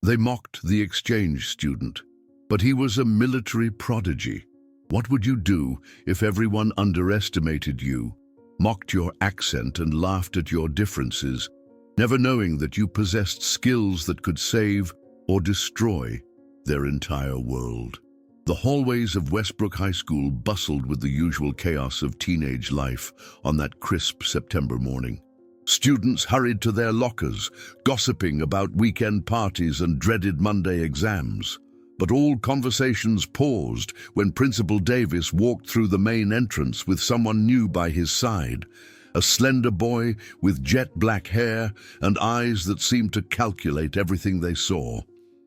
They mocked the exchange student, but he was a military prodigy. What would you do if everyone underestimated you, mocked your accent and laughed at your differences, never knowing that you possessed skills that could save or destroy their entire world? The hallways of Westbrook High School bustled with the usual chaos of teenage life on that crisp September morning. Students hurried to their lockers, gossiping about weekend parties and dreaded Monday exams. But all conversations paused when Principal Davis walked through the main entrance with someone new by his side, a slender boy with jet black hair and eyes that seemed to calculate everything they saw.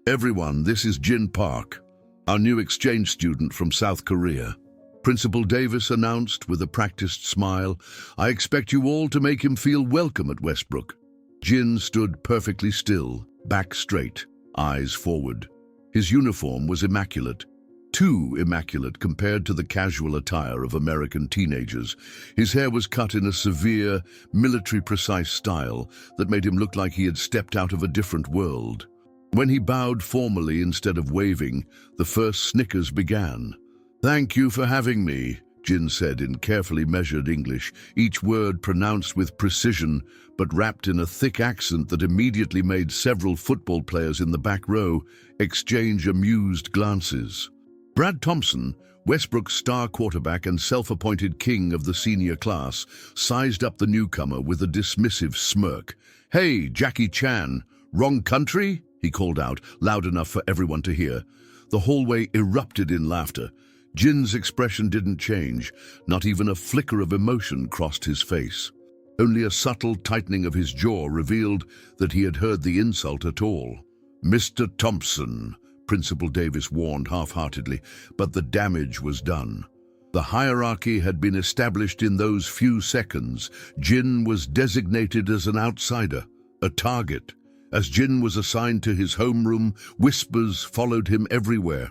"Everyone, this is Jin Park, our new exchange student from South Korea," Principal Davis announced with a practiced smile. "I expect you all to make him feel welcome at Westbrook." Jin stood perfectly still, back straight, eyes forward. His uniform was immaculate, too immaculate compared to the casual attire of American teenagers. His hair was cut in a severe, military-precise style that made him look like he had stepped out of a different world. When he bowed formally instead of waving, the first snickers began. "Thank you for having me," Jin said in carefully measured English, each word pronounced with precision, but wrapped in a thick accent that immediately made several football players in the back row exchange amused glances. Brad Thompson, Westbrook's star quarterback and self-appointed king of the senior class, sized up the newcomer with a dismissive smirk. "Hey, Jackie Chan, wrong country?" he called out, loud enough for everyone to hear. The hallway erupted in laughter. Jin's expression didn't change, not even a flicker of emotion crossed his face. Only a subtle tightening of his jaw revealed that he had heard the insult at all. "Mr. Thompson," Principal Davis warned half-heartedly, but the damage was done. The hierarchy had been established in those few seconds. Jin was designated as an outsider, a target. As Jin was assigned to his homeroom, whispers followed him everywhere.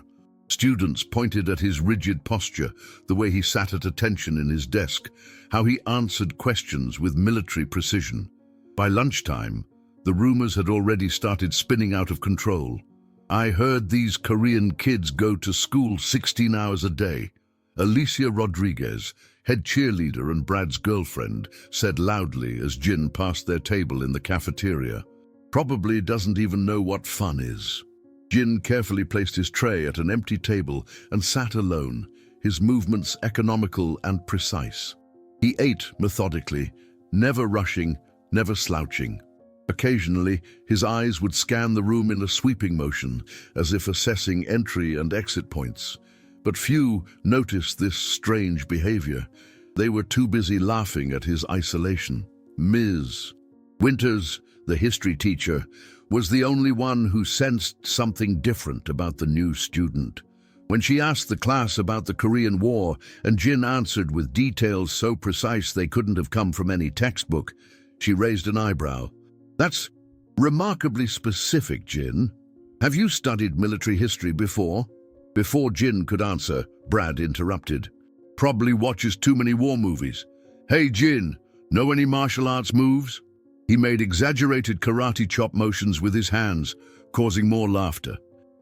Students pointed at his rigid posture, the way he sat at attention in his desk, how he answered questions with military precision. By lunchtime, the rumors had already started spinning out of control. "I heard these Korean kids go to school 16 hours a day," Alicia Rodriguez, head cheerleader and Brad's girlfriend, said loudly as Jin passed their table in the cafeteria. "Probably doesn't even know what fun is." Jin carefully placed his tray at an empty table and sat alone, his movements economical and precise. He ate methodically, never rushing, never slouching. Occasionally, his eyes would scan the room in a sweeping motion, as if assessing entry and exit points. But few noticed this strange behavior. They were too busy laughing at his isolation. Ms. Winters, the history teacher, was the only one who sensed something different about the new student. When she asked the class about the Korean War, and Jin answered with details so precise they couldn't have come from any textbook, she raised an eyebrow. "That's remarkably specific, Jin. Have you studied military history before?" Before Jin could answer, Brad interrupted. "Probably watches too many war movies. Hey, Jin, know any martial arts moves?" He made exaggerated karate chop motions with his hands, causing more laughter.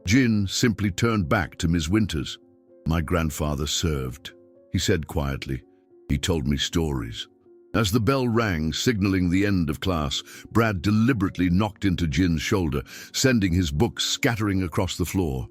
Jin simply turned back to Ms. Winters. "My grandfather served," he said quietly. "He told me stories." As the bell rang, signaling the end of class, Brad deliberately knocked into Jin's shoulder, sending his books scattering across the floor.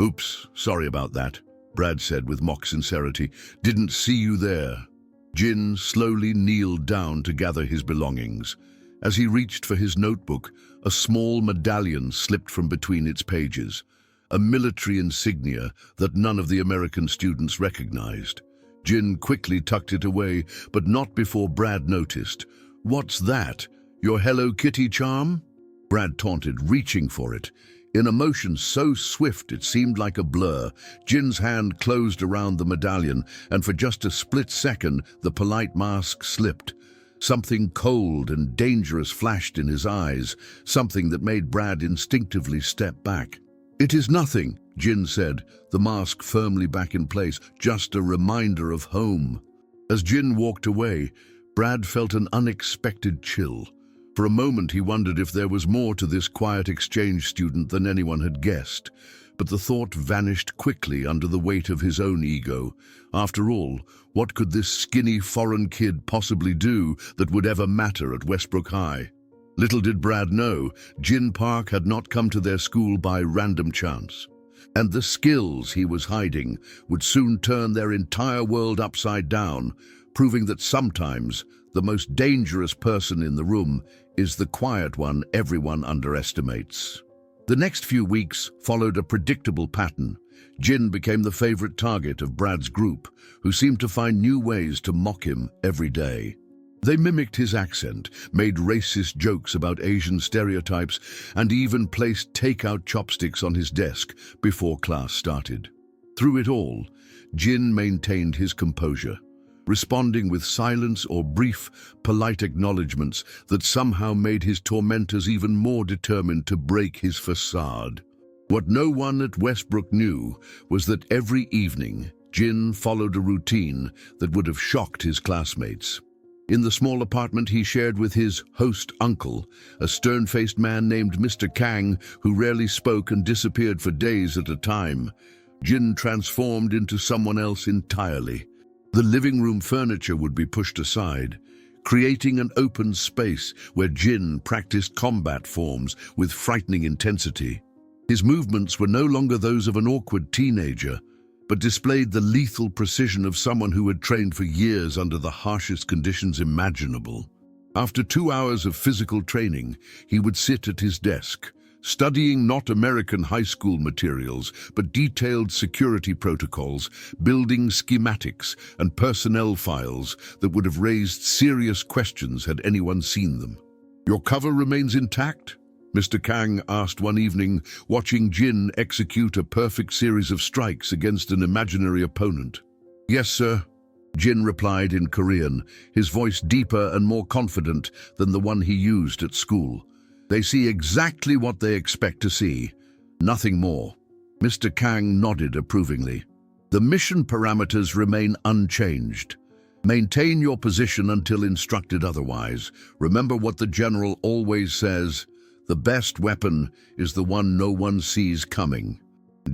"Oops, sorry about that," Brad said with mock sincerity. "Didn't see you there." Jin slowly kneeled down to gather his belongings. As he reached for his notebook, a small medallion slipped from between its pages, a military insignia that none of the American students recognized. Jin quickly tucked it away, but not before Brad noticed. "What's that? Your Hello Kitty charm?" Brad taunted, reaching for it. In a motion so swift it seemed like a blur, Jin's hand closed around the medallion, and for just a split second, the polite mask slipped. Something cold and dangerous flashed in his eyes, something that made Brad instinctively step back. "It is nothing," Jin said, the mask firmly back in place, "just a reminder of home." As Jin walked away, Brad felt an unexpected chill. For a moment he wondered if there was more to this quiet exchange student than anyone had guessed, but the thought vanished quickly under the weight of his own ego. After all, what could this skinny foreign kid possibly do that would ever matter at Westbrook High? Little did Brad know, Jin Park had not come to their school by random chance. And the skills he was hiding would soon turn their entire world upside down, proving that sometimes the most dangerous person in the room is the quiet one everyone underestimates. The next few weeks followed a predictable pattern. Jin became the favorite target of Brad's group, who seemed to find new ways to mock him every day. They mimicked his accent, made racist jokes about Asian stereotypes, and even placed takeout chopsticks on his desk before class started. Through it all, Jin maintained his composure, responding with silence or brief, polite acknowledgments that somehow made his tormentors even more determined to break his facade. What no one at Westbrook knew was that every evening, Jin followed a routine that would have shocked his classmates. In the small apartment he shared with his host uncle, a stern-faced man named Mr. Kang, who rarely spoke and disappeared for days at a time, Jin transformed into someone else entirely. The living room furniture would be pushed aside, creating an open space where Jin practiced combat forms with frightening intensity. His movements were no longer those of an awkward teenager, but displayed the lethal precision of someone who had trained for years under the harshest conditions imaginable. After 2 hours of physical training, he would sit at his desk, studying not American high school materials, but detailed security protocols, building schematics, and personnel files that would have raised serious questions had anyone seen them. "Your cover remains intact?" Mr. Kang asked one evening, watching Jin execute a perfect series of strikes against an imaginary opponent. "Yes, sir," Jin replied in Korean, his voice deeper and more confident than the one he used at school. "They see exactly what they expect to see, nothing more." Mr. Kang nodded approvingly. "The mission parameters remain unchanged. Maintain your position until instructed otherwise. Remember what the general always says, the best weapon is the one no one sees coming."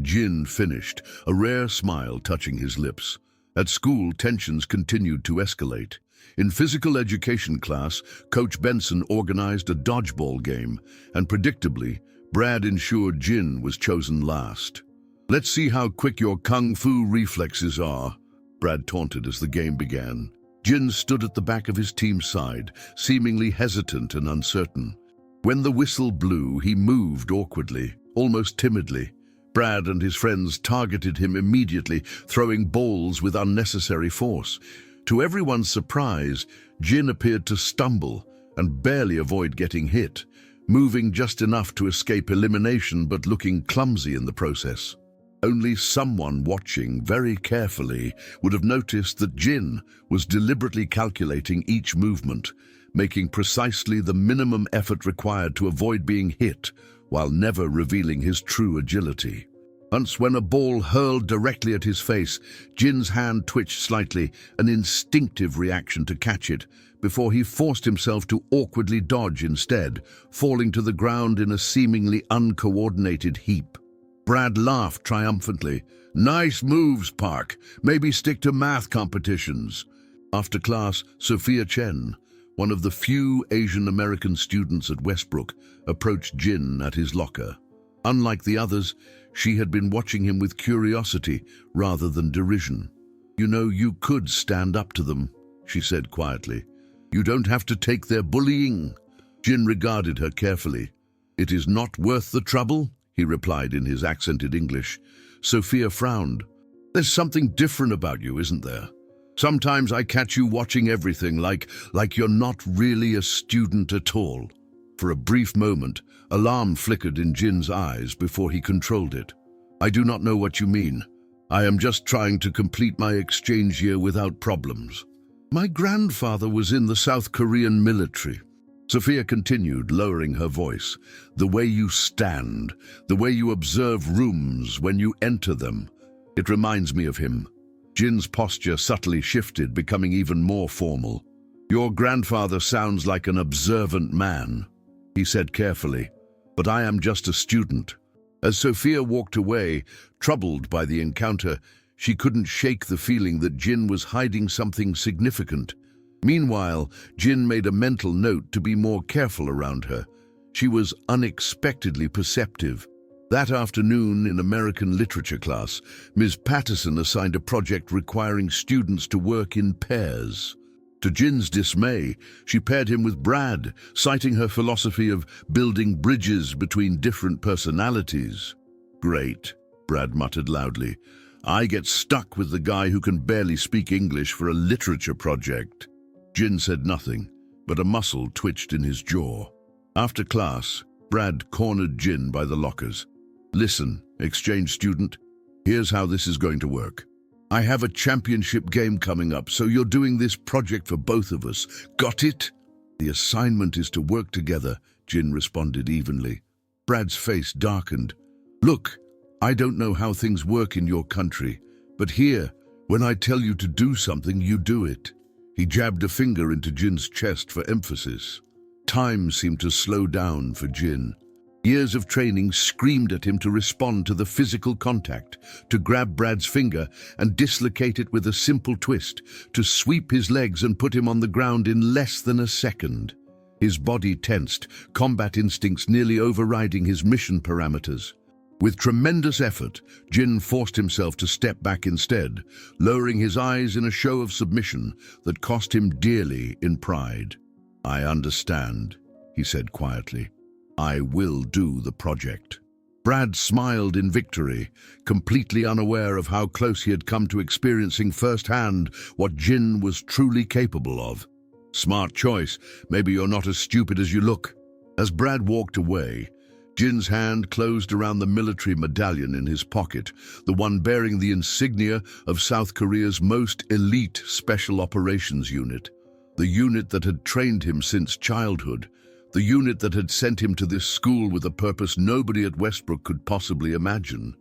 Jin finished, a rare smile touching his lips. At school, tensions continued to escalate. In physical education class, Coach Benson organized a dodgeball game, and predictably, Brad ensured Jin was chosen last. "Let's see how quick your kung fu reflexes are," Brad taunted as the game began. Jin stood at the back of his team's side, seemingly hesitant and uncertain. When the whistle blew, he moved awkwardly, almost timidly. Brad and his friends targeted him immediately, throwing balls with unnecessary force. To everyone's surprise, Jin appeared to stumble and barely avoid getting hit, moving just enough to escape elimination but looking clumsy in the process. Only someone watching very carefully would have noticed that Jin was deliberately calculating each movement, making precisely the minimum effort required to avoid being hit, while never revealing his true agility. Once, when a ball hurled directly at his face, Jin's hand twitched slightly, an instinctive reaction to catch it, before he forced himself to awkwardly dodge instead, falling to the ground in a seemingly uncoordinated heap. Brad laughed triumphantly. "Nice moves, Park. Maybe stick to math competitions." After class, Sophia Chen, one of the few Asian American students at Westbrook, approached Jin at his locker. Unlike the others, she had been watching him with curiosity rather than derision. "You know, you could stand up to them," she said quietly. "You don't have to take their bullying." Jin regarded her carefully. "It is not worth the trouble," he replied in his accented English. Sophia frowned. "There's something different about you, isn't there? Sometimes I catch you watching everything like you're not really a student at all." For a brief moment, alarm flickered in Jin's eyes before he controlled it. "I do not know what you mean. I am just trying to complete my exchange year without problems. My grandfather was in the South Korean military." Sophia continued, lowering her voice. "The way you stand, the way you observe rooms when you enter them, it reminds me of him." Jin's posture subtly shifted, becoming even more formal. Your grandfather sounds like an observant man, he said carefully, but I am just a student. As Sophia walked away, troubled by the encounter, she couldn't shake the feeling that Jin was hiding something significant. Meanwhile, Jin made a mental note to be more careful around her. She was unexpectedly perceptive. That afternoon in American literature class, Ms. Patterson assigned a project requiring students to work in pairs. To Jin's dismay, she paired him with Brad, citing her philosophy of building bridges between different personalities. Great, Brad muttered loudly. I get stuck with the guy who can barely speak English for a literature project. Jin said nothing, but a muscle twitched in his jaw. After class, Brad cornered Jin by the lockers. Listen, exchange student, here's how this is going to work. I have a championship game coming up, so you're doing this project for both of us. Got it? The assignment is to work together, Jin responded evenly. Brad's face darkened. Look, I don't know how things work in your country, but here, when I tell you to do something, you do it. He jabbed a finger into Jin's chest for emphasis. Time seemed to slow down for Jin. Years of training screamed at him to respond to the physical contact, to grab Brad's finger and dislocate it with a simple twist, to sweep his legs and put him on the ground in less than a second. His body tensed, combat instincts nearly overriding his mission parameters. With tremendous effort, Jin forced himself to step back instead, lowering his eyes in a show of submission that cost him dearly in pride. I understand, he said quietly. I will do the project. Brad smiled in victory, completely unaware of how close he had come to experiencing firsthand what Jin was truly capable of. Smart choice. Maybe you're not as stupid as you look. As Brad walked away, Jin's hand closed around the military medallion in his pocket, the one bearing the insignia of South Korea's most elite special operations unit. The unit that had trained him since childhood. The unit that had sent him to this school with a purpose nobody at Westbrook could possibly imagine.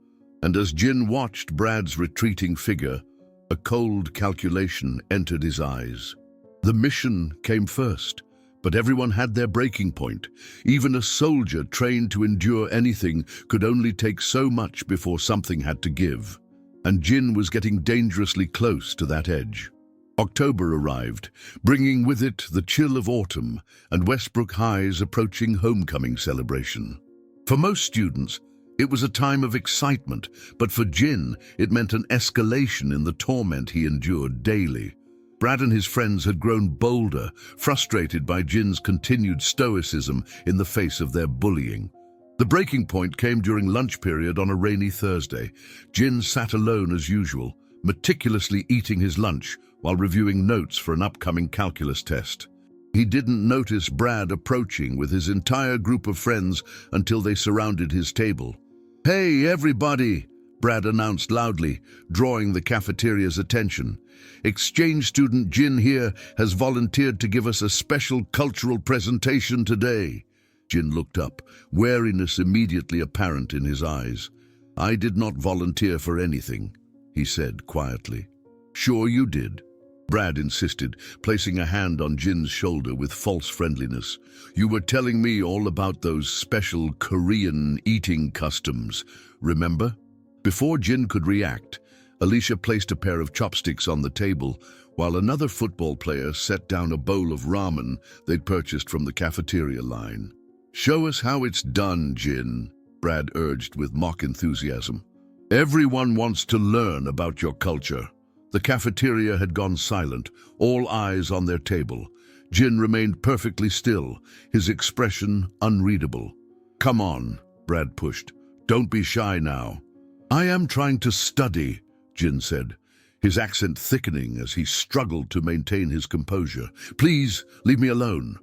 And as Jin watched Brad's retreating figure, a cold calculation entered his eyes. The mission came first, but everyone had their breaking point. Even a soldier trained to endure anything could only take so much before something had to give. And Jin was getting dangerously close to that edge. October arrived, bringing with it the chill of autumn and Westbrook High's approaching homecoming celebration. For most students, it was a time of excitement, but for Jin, it meant an escalation in the torment he endured daily. Brad and his friends had grown bolder, frustrated by Jin's continued stoicism in the face of their bullying. The breaking point came during lunch period on a rainy Thursday. Jin sat alone as usual, meticulously eating his lunch while reviewing notes for an upcoming calculus test. He didn't notice Brad approaching with his entire group of friends until they surrounded his table. "Hey, everybody!" Brad announced loudly, drawing the cafeteria's attention. "Exchange student Jin here has volunteered to give us a special cultural presentation today." Jin looked up, wariness immediately apparent in his eyes. "I did not volunteer for anything," he said quietly. "Sure you did," Brad insisted, placing a hand on Jin's shoulder with false friendliness. "You were telling me all about those special Korean eating customs, remember?" Before Jin could react, Alicia placed a pair of chopsticks on the table, while another football player set down a bowl of ramen they'd purchased from the cafeteria line. "Show us how it's done, Jin," Brad urged with mock enthusiasm. "Everyone wants to learn about your culture." The cafeteria had gone silent, all eyes on their table. Jin remained perfectly still, his expression unreadable. "Come on," Brad pushed. "Don't be shy now." "I am trying to study," Jin said, his accent thickening as he struggled to maintain his composure. "Please, leave me alone."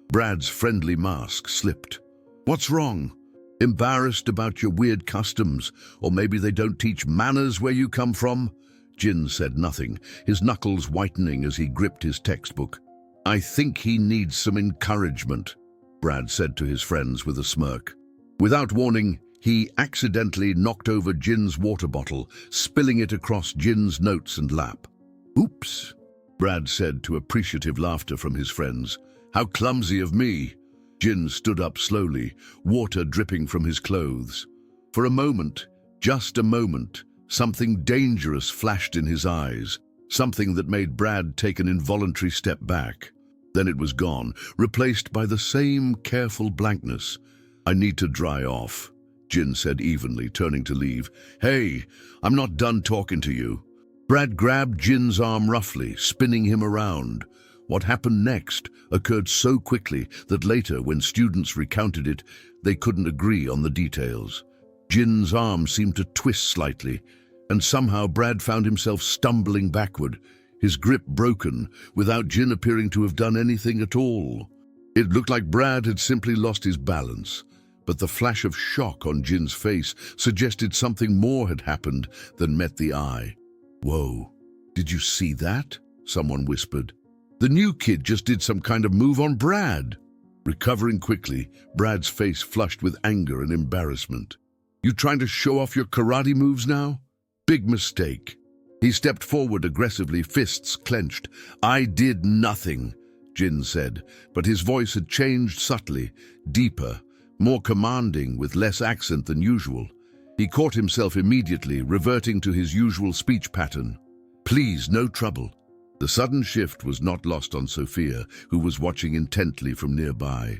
Brad's friendly mask slipped. "What's wrong? Embarrassed about your weird customs? Or maybe they don't teach manners where you come from?" Jin said nothing, his knuckles whitening as he gripped his textbook. "I think he needs some encouragement," Brad said to his friends with a smirk. Without warning, he accidentally knocked over Jin's water bottle, spilling it across Jin's notes and lap. "Oops." Brad said to appreciative laughter from his friends. "How clumsy of me." Jin stood up slowly, water dripping from his clothes. For a moment, just a moment, something dangerous flashed in his eyes, something that made Brad take an involuntary step back. Then it was gone, replaced by the same careful blankness. "I need to dry off," Jin said evenly, turning to leave. "Hey, I'm not done talking to you." Brad grabbed Jin's arm roughly, spinning him around. What happened next occurred so quickly that later, when students recounted it, they couldn't agree on the details. Jin's arm seemed to twist slightly, and somehow Brad found himself stumbling backward, his grip broken, without Jin appearing to have done anything at all. It looked like Brad had simply lost his balance, but the flash of shock on Jin's face suggested something more had happened than met the eye. "Whoa, did you see that?" someone whispered. "The new kid just did some kind of move on Brad." Recovering quickly, Brad's face flushed with anger and embarrassment. "You trying to show off your karate moves now? Big mistake." He stepped forward aggressively, fists clenched. "I did nothing," Jin said, but his voice had changed subtly, deeper, more commanding, with less accent than usual. He caught himself immediately, reverting to his usual speech pattern. "Please, no trouble." The sudden shift was not lost on Sophia, who was watching intently from nearby.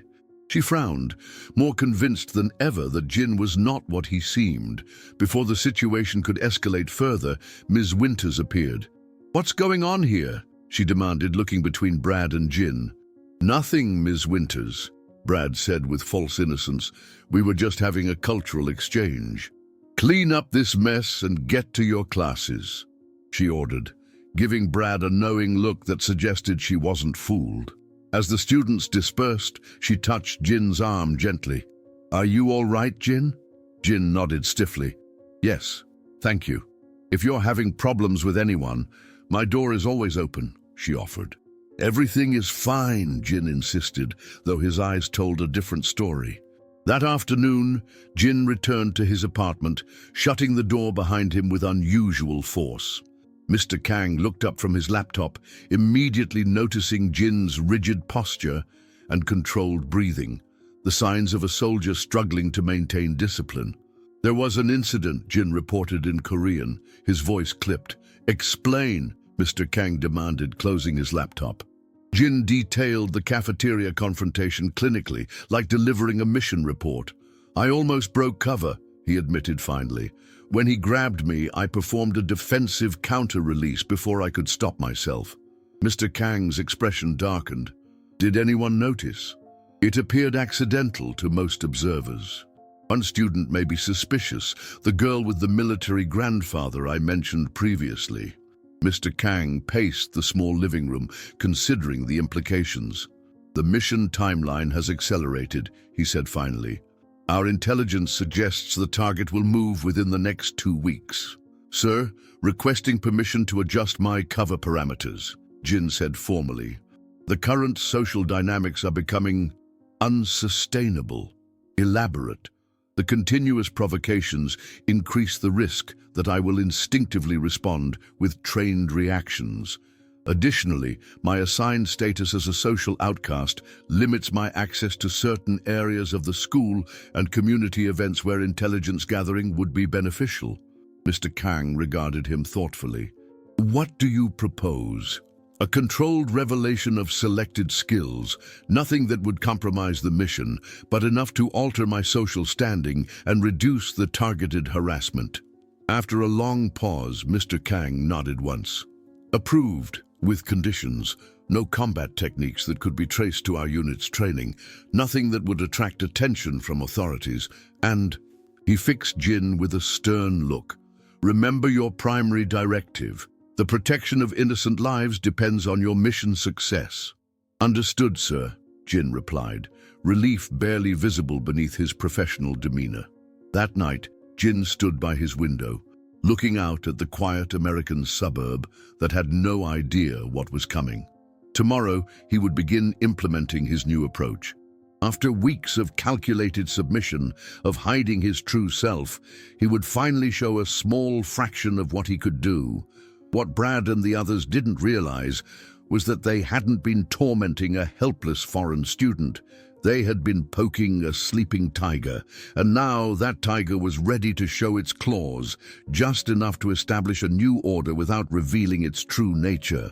She frowned, more convinced than ever that Jin was not what he seemed. Before the situation could escalate further, Ms. Winters appeared. "What's going on here?" she demanded, looking between Brad and Jin. "Nothing, Ms. Winters," Brad said with false innocence. "We were just having a cultural exchange." "Clean up this mess and get to your classes," she ordered, giving Brad a knowing look that suggested she wasn't fooled. As the students dispersed, she touched Jin's arm gently. "Are you all right, Jin?" Jin nodded stiffly. "Yes, thank you. If you're having problems with anyone, my door is always open," she offered. "Everything is fine," Jin insisted, though his eyes told a different story. That afternoon, Jin returned to his apartment, shutting the door behind him with unusual force. Mr. Kang looked up from his laptop, immediately noticing Jin's rigid posture and controlled breathing, the signs of a soldier struggling to maintain discipline. "There was an incident," Jin reported in Korean, his voice clipped. "Explain," Mr. Kang demanded, closing his laptop. Jin detailed the cafeteria confrontation clinically, like delivering a mission report. "I almost broke cover," he admitted finally. "When he grabbed me, I performed a defensive counter-release before I could stop myself." Mr. Kang's expression darkened. "Did anyone notice?" "It appeared accidental to most observers. One student may be suspicious, the girl with the military grandfather I mentioned previously." Mr. Kang paced the small living room, considering the implications. "The mission timeline has accelerated," he said finally. "Our intelligence suggests the target will move within the next 2 weeks. Sir, requesting permission to adjust my cover parameters," Jin said formally. "The current social dynamics are becoming unsustainable, elaborate. The continuous provocations increase the risk that I will instinctively respond with trained reactions. Additionally, my assigned status as a social outcast limits my access to certain areas of the school and community events where intelligence gathering would be beneficial." Mr. Kang regarded him thoughtfully. "What do you propose?" "A controlled revelation of selected skills, nothing that would compromise the mission, but enough to alter my social standing and reduce the targeted harassment." After a long pause, Mr. Kang nodded once. "Approved, with conditions. No combat techniques that could be traced to our unit's training, nothing that would attract attention from authorities, and..." He fixed Jin with a stern look. "Remember your primary directive. The protection of innocent lives depends on your mission success." "Understood, sir," Jin replied, relief barely visible beneath his professional demeanor. That night, Jin stood by his window, looking out at the quiet American suburb that had no idea what was coming. Tomorrow, he would begin implementing his new approach. After weeks of calculated submission, of hiding his true self, he would finally show a small fraction of what he could do. What Brad and the others didn't realize was that they hadn't been tormenting a helpless foreign student. They had been poking a sleeping tiger, and now that tiger was ready to show its claws, just enough to establish a new order without revealing its true nature.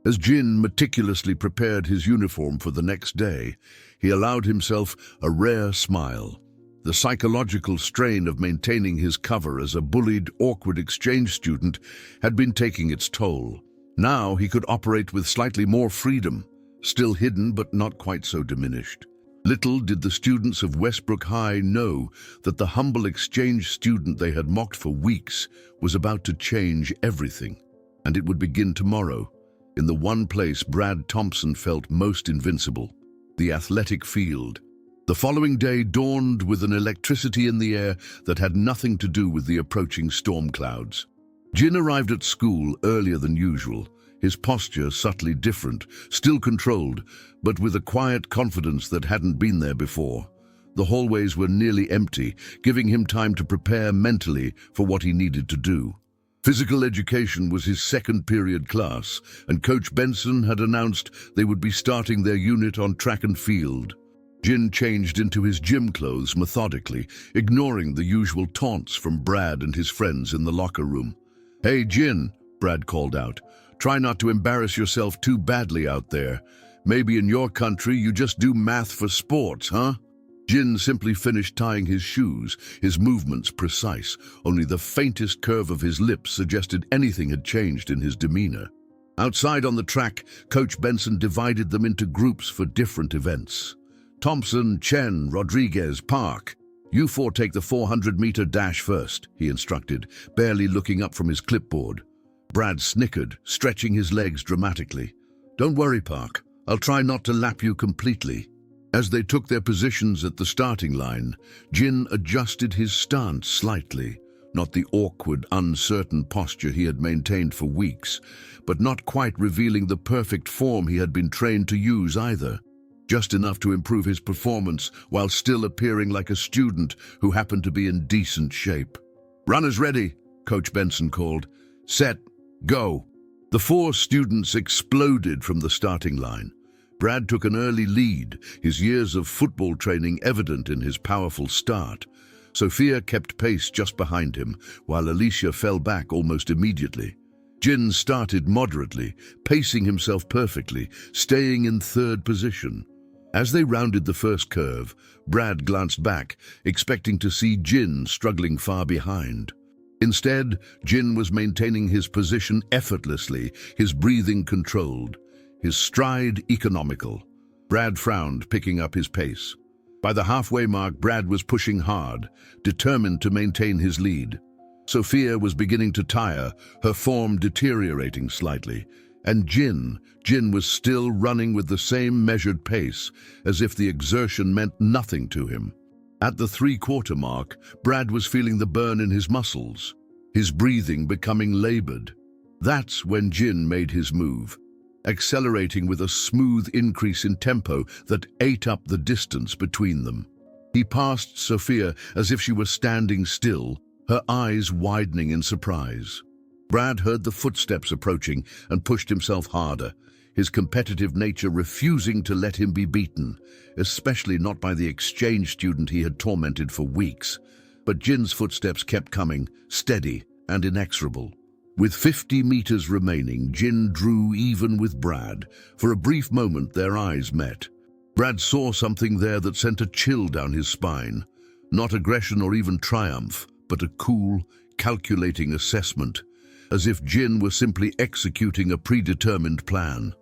As Jin meticulously prepared his uniform for the next day, he allowed himself a rare smile. The psychological strain of maintaining his cover as a bullied, awkward exchange student had been taking its toll. Now he could operate with slightly more freedom, still hidden but not quite so diminished. Little did the students of Westbrook High know that the humble exchange student they had mocked for weeks was about to change everything. And it would begin tomorrow, in the one place Brad Thompson felt most invincible, the athletic field. The following day dawned with an electricity in the air that had nothing to do with the approaching storm clouds. Jin arrived at school earlier than usual, his posture subtly different, still controlled, but with a quiet confidence that hadn't been there before. The hallways were nearly empty, giving him time to prepare mentally for what he needed to do. Physical education was his second period class, and Coach Benson had announced they would be starting their unit on track and field. Jin changed into his gym clothes methodically, ignoring the usual taunts from Brad and his friends in the locker room. "Hey, Jin," Brad called out. "Try not to embarrass yourself too badly out there. Maybe in your country you just do math for sports, huh?" Jin simply finished tying his shoes, his movements precise. Only the faintest curve of his lips suggested anything had changed in his demeanor. Outside on the track, Coach Benson divided them into groups for different events. "Thompson, Chen, Rodriguez, Park. You four take the 400-meter dash first," he instructed, barely looking up from his clipboard. Brad snickered, stretching his legs dramatically. "Don't worry, Park. I'll try not to lap you completely." As they took their positions at the starting line, Jin adjusted his stance slightly, not the awkward, uncertain posture he had maintained for weeks, but not quite revealing the perfect form he had been trained to use either. Just enough to improve his performance while still appearing like a student who happened to be in decent shape. "Runners ready," Coach Benson called. "Set, go." The four students exploded from the starting line. Brad took an early lead, his years of football training evident in his powerful start. Sophia kept pace just behind him, while Alicia fell back almost immediately. Jin started moderately, pacing himself perfectly, staying in third position. As they rounded the first curve, Brad glanced back, expecting to see Jin struggling far behind. Instead, Jin was maintaining his position effortlessly, his breathing controlled, his stride economical. Brad frowned, picking up his pace. By the halfway mark, Brad was pushing hard, determined to maintain his lead. Sophia was beginning to tire, her form deteriorating slightly. And Jin was still running with the same measured pace, as if the exertion meant nothing to him. At the three-quarter mark, Brad was feeling the burn in his muscles, his breathing becoming labored. That's when Jin made his move, accelerating with a smooth increase in tempo that ate up the distance between them. He passed Sophia as if she were standing still, her eyes widening in surprise. Brad heard the footsteps approaching and pushed himself harder, his competitive nature refusing to let him be beaten, especially not by the exchange student he had tormented for weeks. But Jin's footsteps kept coming, steady and inexorable. With 50 meters remaining, Jin drew even with Brad. For a brief moment, their eyes met. Brad saw something there that sent a chill down his spine. Not aggression or even triumph, but a cool, calculating assessment, as if Jin were simply executing a predetermined plan.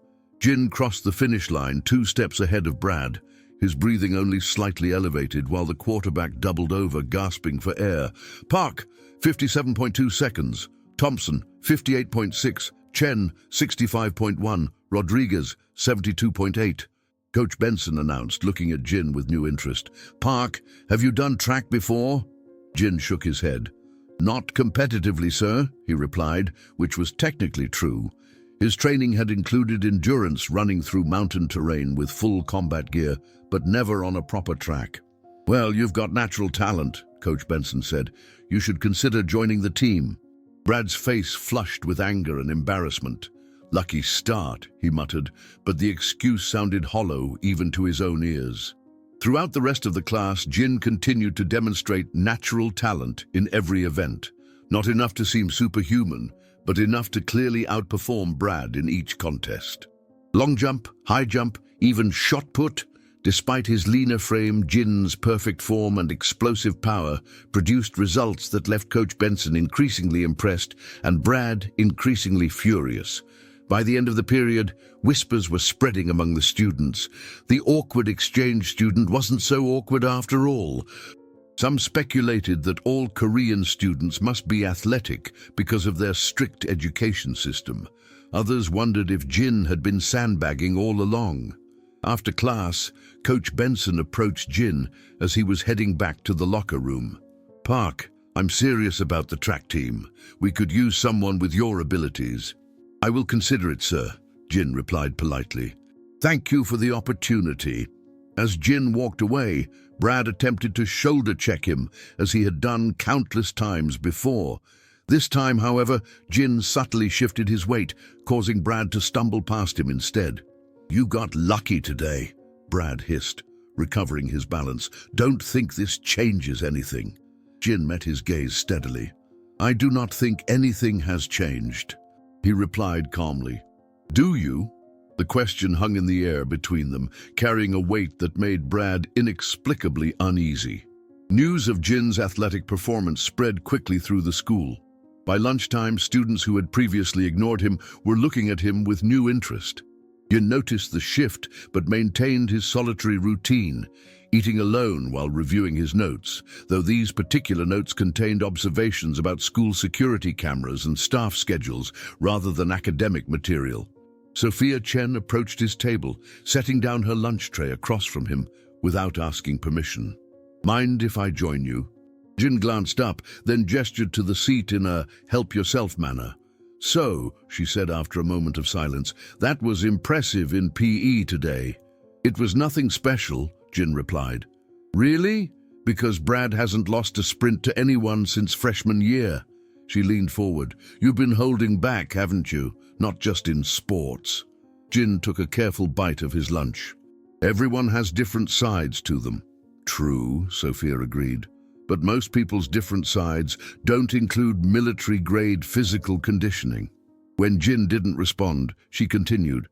Jin crossed the finish line 2 steps ahead of Brad, his breathing only slightly elevated while the quarterback doubled over, gasping for air. "Park, 57.2 seconds. Thompson, 58.6. Chen, 65.1. Rodriguez, 72.8. Coach Benson announced, looking at Jin with new interest. "Park, have you done track before?" Jin shook his head. "Not competitively, sir," he replied, which was technically true. His training had included endurance running through mountain terrain with full combat gear, but never on a proper track. "Well, you've got natural talent," Coach Benson said. "You should consider joining the team." Brad's face flushed with anger and embarrassment. Lucky start, he muttered, but the excuse sounded hollow even to his own ears. Throughout the rest of the class, Jin continued to demonstrate natural talent in every event. Not enough to seem superhuman, but enough to clearly outperform Brad in each contest. Long jump, high jump, even shot put. Despite his leaner frame, Jin's perfect form and explosive power produced results that left Coach Benson increasingly impressed and Brad increasingly furious. By the end of the period, whispers were spreading among the students. The awkward exchange student wasn't so awkward after all. Some speculated that all Korean students must be athletic because of their strict education system. Others wondered if Jin had been sandbagging all along. After class, Coach Benson approached Jin as he was heading back to the locker room. "Park, I'm serious about the track team. We could use someone with your abilities." "I will consider it, sir," Jin replied politely. "Thank you for the opportunity." As Jin walked away, Brad attempted to shoulder check him as he had done countless times before. This time, however, Jin subtly shifted his weight, causing Brad to stumble past him instead. "You got lucky today," Brad hissed, recovering his balance. "Don't think this changes anything." Jin met his gaze steadily. "I do not think anything has changed," he replied calmly. "Do you?" The question hung in the air between them, carrying a weight that made Brad inexplicably uneasy. News of Jin's athletic performance spread quickly through the school. By lunchtime, students who had previously ignored him were looking at him with new interest. Jin noticed the shift, but maintained his solitary routine, eating alone while reviewing his notes, though these particular notes contained observations about school security cameras and staff schedules rather than academic material. Sophia Chen approached his table, setting down her lunch tray across from him without asking permission. "Mind if I join you?" Jin glanced up, then gestured to the seat in a help-yourself manner. "So," she said after a moment of silence, "that was impressive in PE today." "It was nothing special," Jin replied. "Really? Because Brad hasn't lost a sprint to anyone since freshman year." She leaned forward. "You've been holding back, haven't you? Not just in sports." Jin took a careful bite of his lunch. "Everyone has different sides to them." "True," Sophia agreed. "But most people's different sides don't include military-grade physical conditioning." When Jin didn't respond, she continued,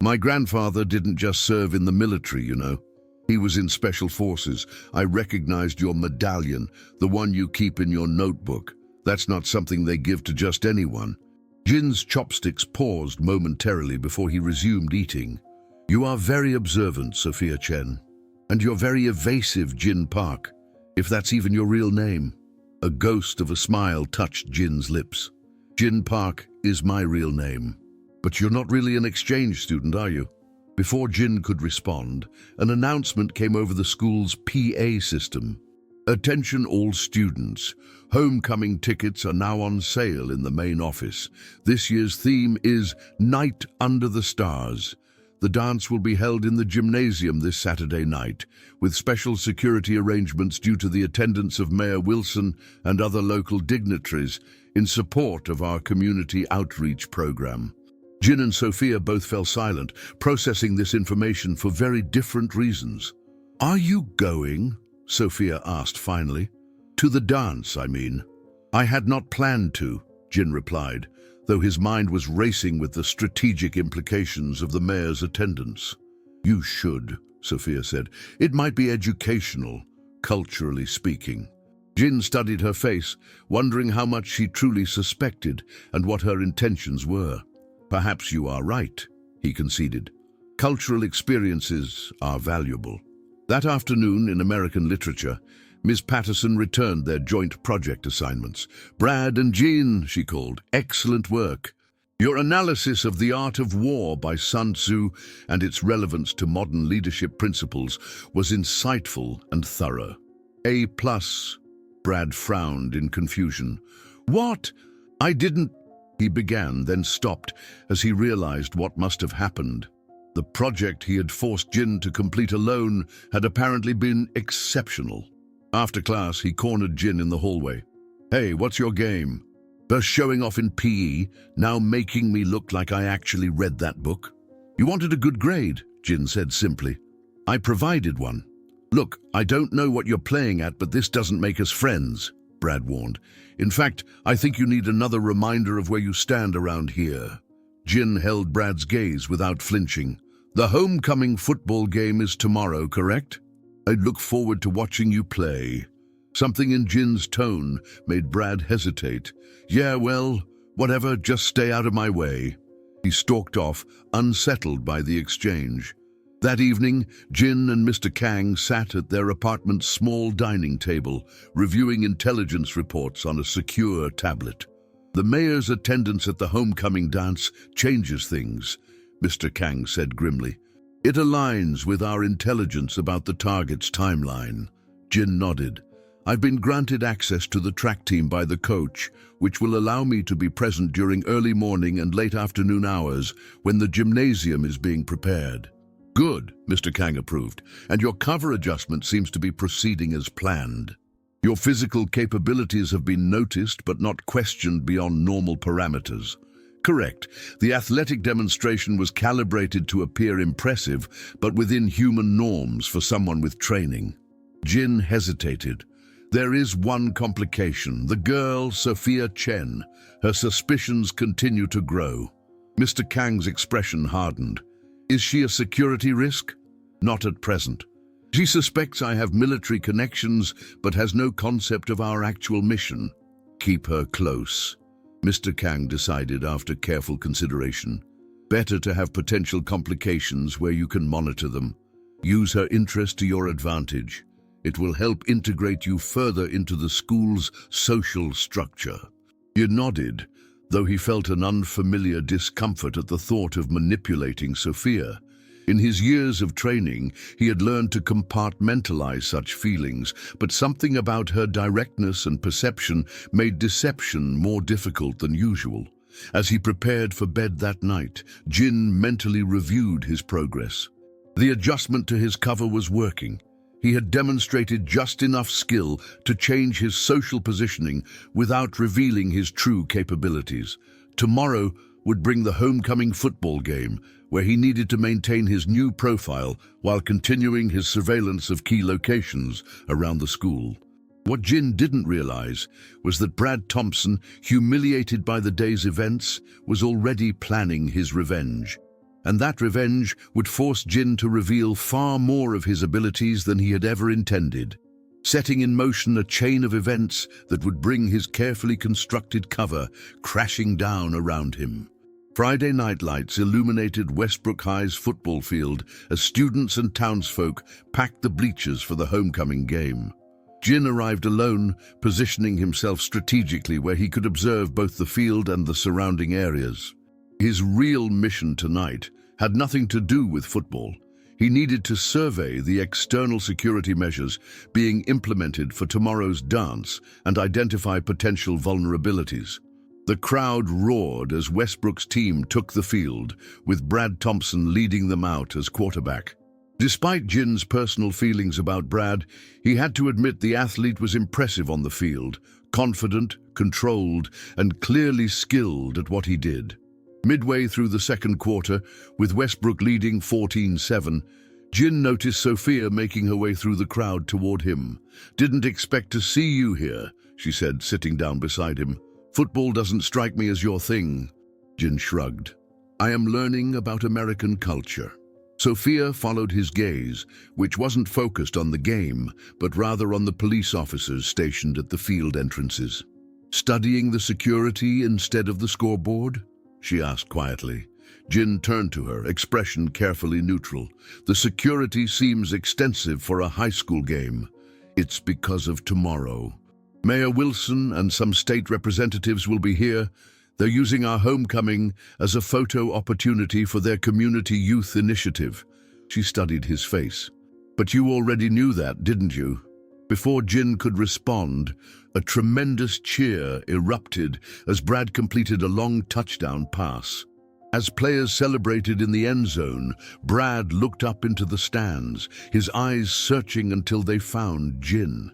"My grandfather didn't just serve in the military, you know. He was in special forces. I recognized your medallion, the one you keep in your notebook. That's not something they give to just anyone." Jin's chopsticks paused momentarily before he resumed eating. "You are very observant, Sophia Chen. And you're very evasive, Jin Park, if that's even your real name." A ghost of a smile touched Jin's lips. "Jin Park is my real name. But you're not really an exchange student, are you?" Before Jin could respond, an announcement came over the school's PA system. "Attention all students. Homecoming tickets are now on sale in the main office. This year's theme is Night Under the Stars. The dance will be held in the gymnasium this Saturday night, with special security arrangements due to the attendance of Mayor Wilson and other local dignitaries in support of our community outreach program." Jin and Sophia both fell silent, processing this information for very different reasons. "Are you going?" Sophia asked finally. "To the dance, I mean." "I had not planned to," Jin replied, though his mind was racing with the strategic implications of the mayor's attendance. "You should," Sophia said. "It might be educational, culturally speaking." Jin studied her face, wondering how much she truly suspected and what her intentions were. "Perhaps you are right," he conceded. "Cultural experiences are valuable." That afternoon in American literature, Ms. Patterson returned their joint project assignments. "Brad and Jean," she called, "excellent work. Your analysis of The Art of War by Sun Tzu and its relevance to modern leadership principles was insightful and thorough." "A plus," Brad frowned in confusion. "What? I didn't—" he began, then stopped as he realized what must have happened. The project he had forced Jin to complete alone had apparently been exceptional. After class, he cornered Jin in the hallway. "Hey, what's your game?" First showing off in PE, now making me look like I actually read that book. You wanted a good grade, Jin said simply. I provided one. Look, I don't know what you're playing at, but this doesn't make us friends, Brad warned. In fact, I think you need another reminder of where you stand around here. Jin held Brad's gaze without flinching. The homecoming football game is tomorrow, correct? I look forward to watching you play. Something in Jin's tone made Brad hesitate. Yeah, well, whatever, just stay out of my way. He stalked off, unsettled by the exchange. That evening, Jin and Mr. Kang sat at their apartment's small dining table, reviewing intelligence reports on a secure tablet. The mayor's attendance at the homecoming dance changes things, Mr. Kang said grimly. It aligns with our intelligence about the target's timeline. Jin nodded. I've been granted access to the track team by the coach, which will allow me to be present during early morning and late afternoon hours when the gymnasium is being prepared. Good, Mr. Kang approved, and your cover adjustment seems to be proceeding as planned. Your physical capabilities have been noticed but not questioned beyond normal parameters. Correct, the athletic demonstration was calibrated to appear impressive but within human norms for someone with training. Jin hesitated. There is one complication. The girl, Sophia Chen. Her suspicions continue to grow. Mr. Kang's expression hardened. Is she a security risk? Not at present. She suspects I have military connections, but has no concept of our actual mission. Keep her close, Mr. Kang decided after careful consideration. Better to have potential complications where you can monitor them. Use her interest to your advantage. It will help integrate you further into the school's social structure. He nodded, though he felt an unfamiliar discomfort at the thought of manipulating Sophia. In his years of training, he had learned to compartmentalize such feelings, but something about her directness and perception made deception more difficult than usual. As he prepared for bed that night, Jin mentally reviewed his progress. The adjustment to his cover was working. He had demonstrated just enough skill to change his social positioning without revealing his true capabilities. Tomorrow would bring the homecoming football game, where he needed to maintain his new profile while continuing his surveillance of key locations around the school. What Jin didn't realize was that Brad Thompson, humiliated by the day's events, was already planning his revenge. And that revenge would force Jin to reveal far more of his abilities than he had ever intended, setting in motion a chain of events that would bring his carefully constructed cover crashing down around him. Friday night lights illuminated Westbrook High's football field as students and townsfolk packed the bleachers for the homecoming game. Jin arrived alone, positioning himself strategically where he could observe both the field and the surrounding areas. His real mission tonight had nothing to do with football. He needed to survey the external security measures being implemented for tomorrow's dance and identify potential vulnerabilities. The crowd roared as Westbrook's team took the field, with Brad Thompson leading them out as quarterback. Despite Jin's personal feelings about Brad, he had to admit the athlete was impressive on the field, confident, controlled, and clearly skilled at what he did. Midway through the second quarter, with Westbrook leading 14-7, Jin noticed Sophia making her way through the crowd toward him. "Didn't expect to see you here," she said, sitting down beside him. "Football doesn't strike me as your thing." Jin shrugged. "I am learning about American culture." Sophia followed his gaze, which wasn't focused on the game, but rather on the police officers stationed at the field entrances. "Studying the security instead of the scoreboard?" she asked quietly. Jin turned to her, expression carefully neutral. "The security seems extensive for a high school game. It's because of tomorrow. Mayor Wilson and some state representatives will be here. They're using our homecoming as a photo opportunity for their community youth initiative." She studied his face. "But you already knew that, didn't you?" Before Jin could respond, a tremendous cheer erupted as Brad completed a long touchdown pass. As players celebrated in the end zone, Brad looked up into the stands, his eyes searching until they found Jin.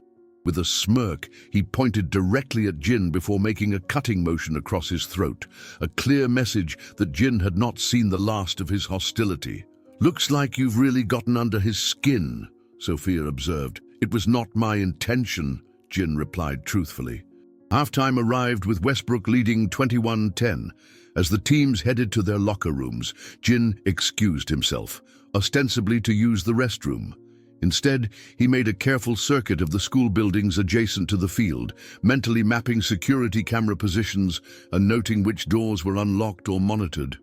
With a smirk, he pointed directly at Jin before making a cutting motion across his throat, a clear message that Jin had not seen the last of his hostility. "Looks like you've really gotten under his skin," Sophia observed. "It was not my intention," Jin replied truthfully. Halftime arrived with Westbrook leading 21-10. As the teams headed to their locker rooms, Jin excused himself, ostensibly to use the restroom. Instead, he made a careful circuit of the school buildings adjacent to the field, mentally mapping security camera positions and noting which doors were unlocked or monitored.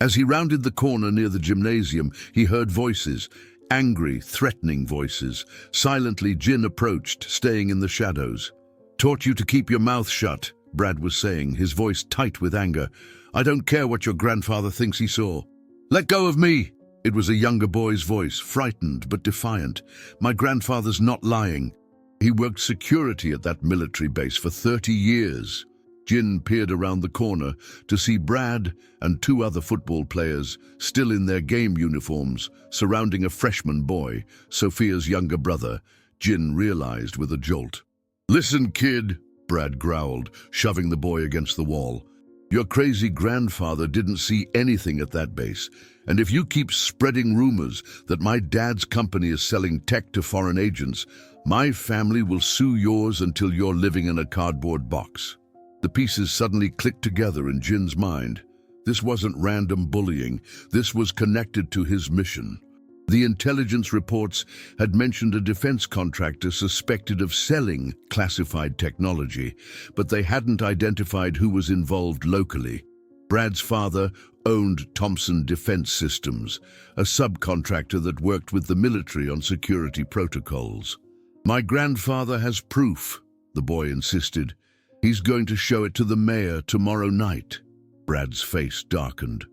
As he rounded the corner near the gymnasium, he heard voices, angry, threatening voices. Silently, Jin approached, staying in the shadows. "Taught you to keep your mouth shut," Brad was saying, his voice tight with anger. "I don't care what your grandfather thinks he saw." "Let go of me!" It was a younger boy's voice, frightened but defiant. "My grandfather's not lying. He worked security at that military base for 30 years. Jin peered around the corner to see Brad and two other football players, still in their game uniforms, surrounding a freshman boy, Sophia's younger brother. Jin realized with a jolt. "Listen, kid," Brad growled, shoving the boy against the wall. "Your crazy grandfather didn't see anything at that base. And if you keep spreading rumors that my dad's company is selling tech to foreign agents, my family will sue yours until you're living in a cardboard box." The pieces suddenly clicked together in Jin's mind. This wasn't random bullying. This was connected to his mission. The intelligence reports had mentioned a defense contractor suspected of selling classified technology, but they hadn't identified who was involved locally. Brad's father owned Thompson Defense Systems, a subcontractor that worked with the military on security protocols. "My grandfather has proof," the boy insisted. "He's going to show it to the mayor tomorrow night." Brad's face darkened.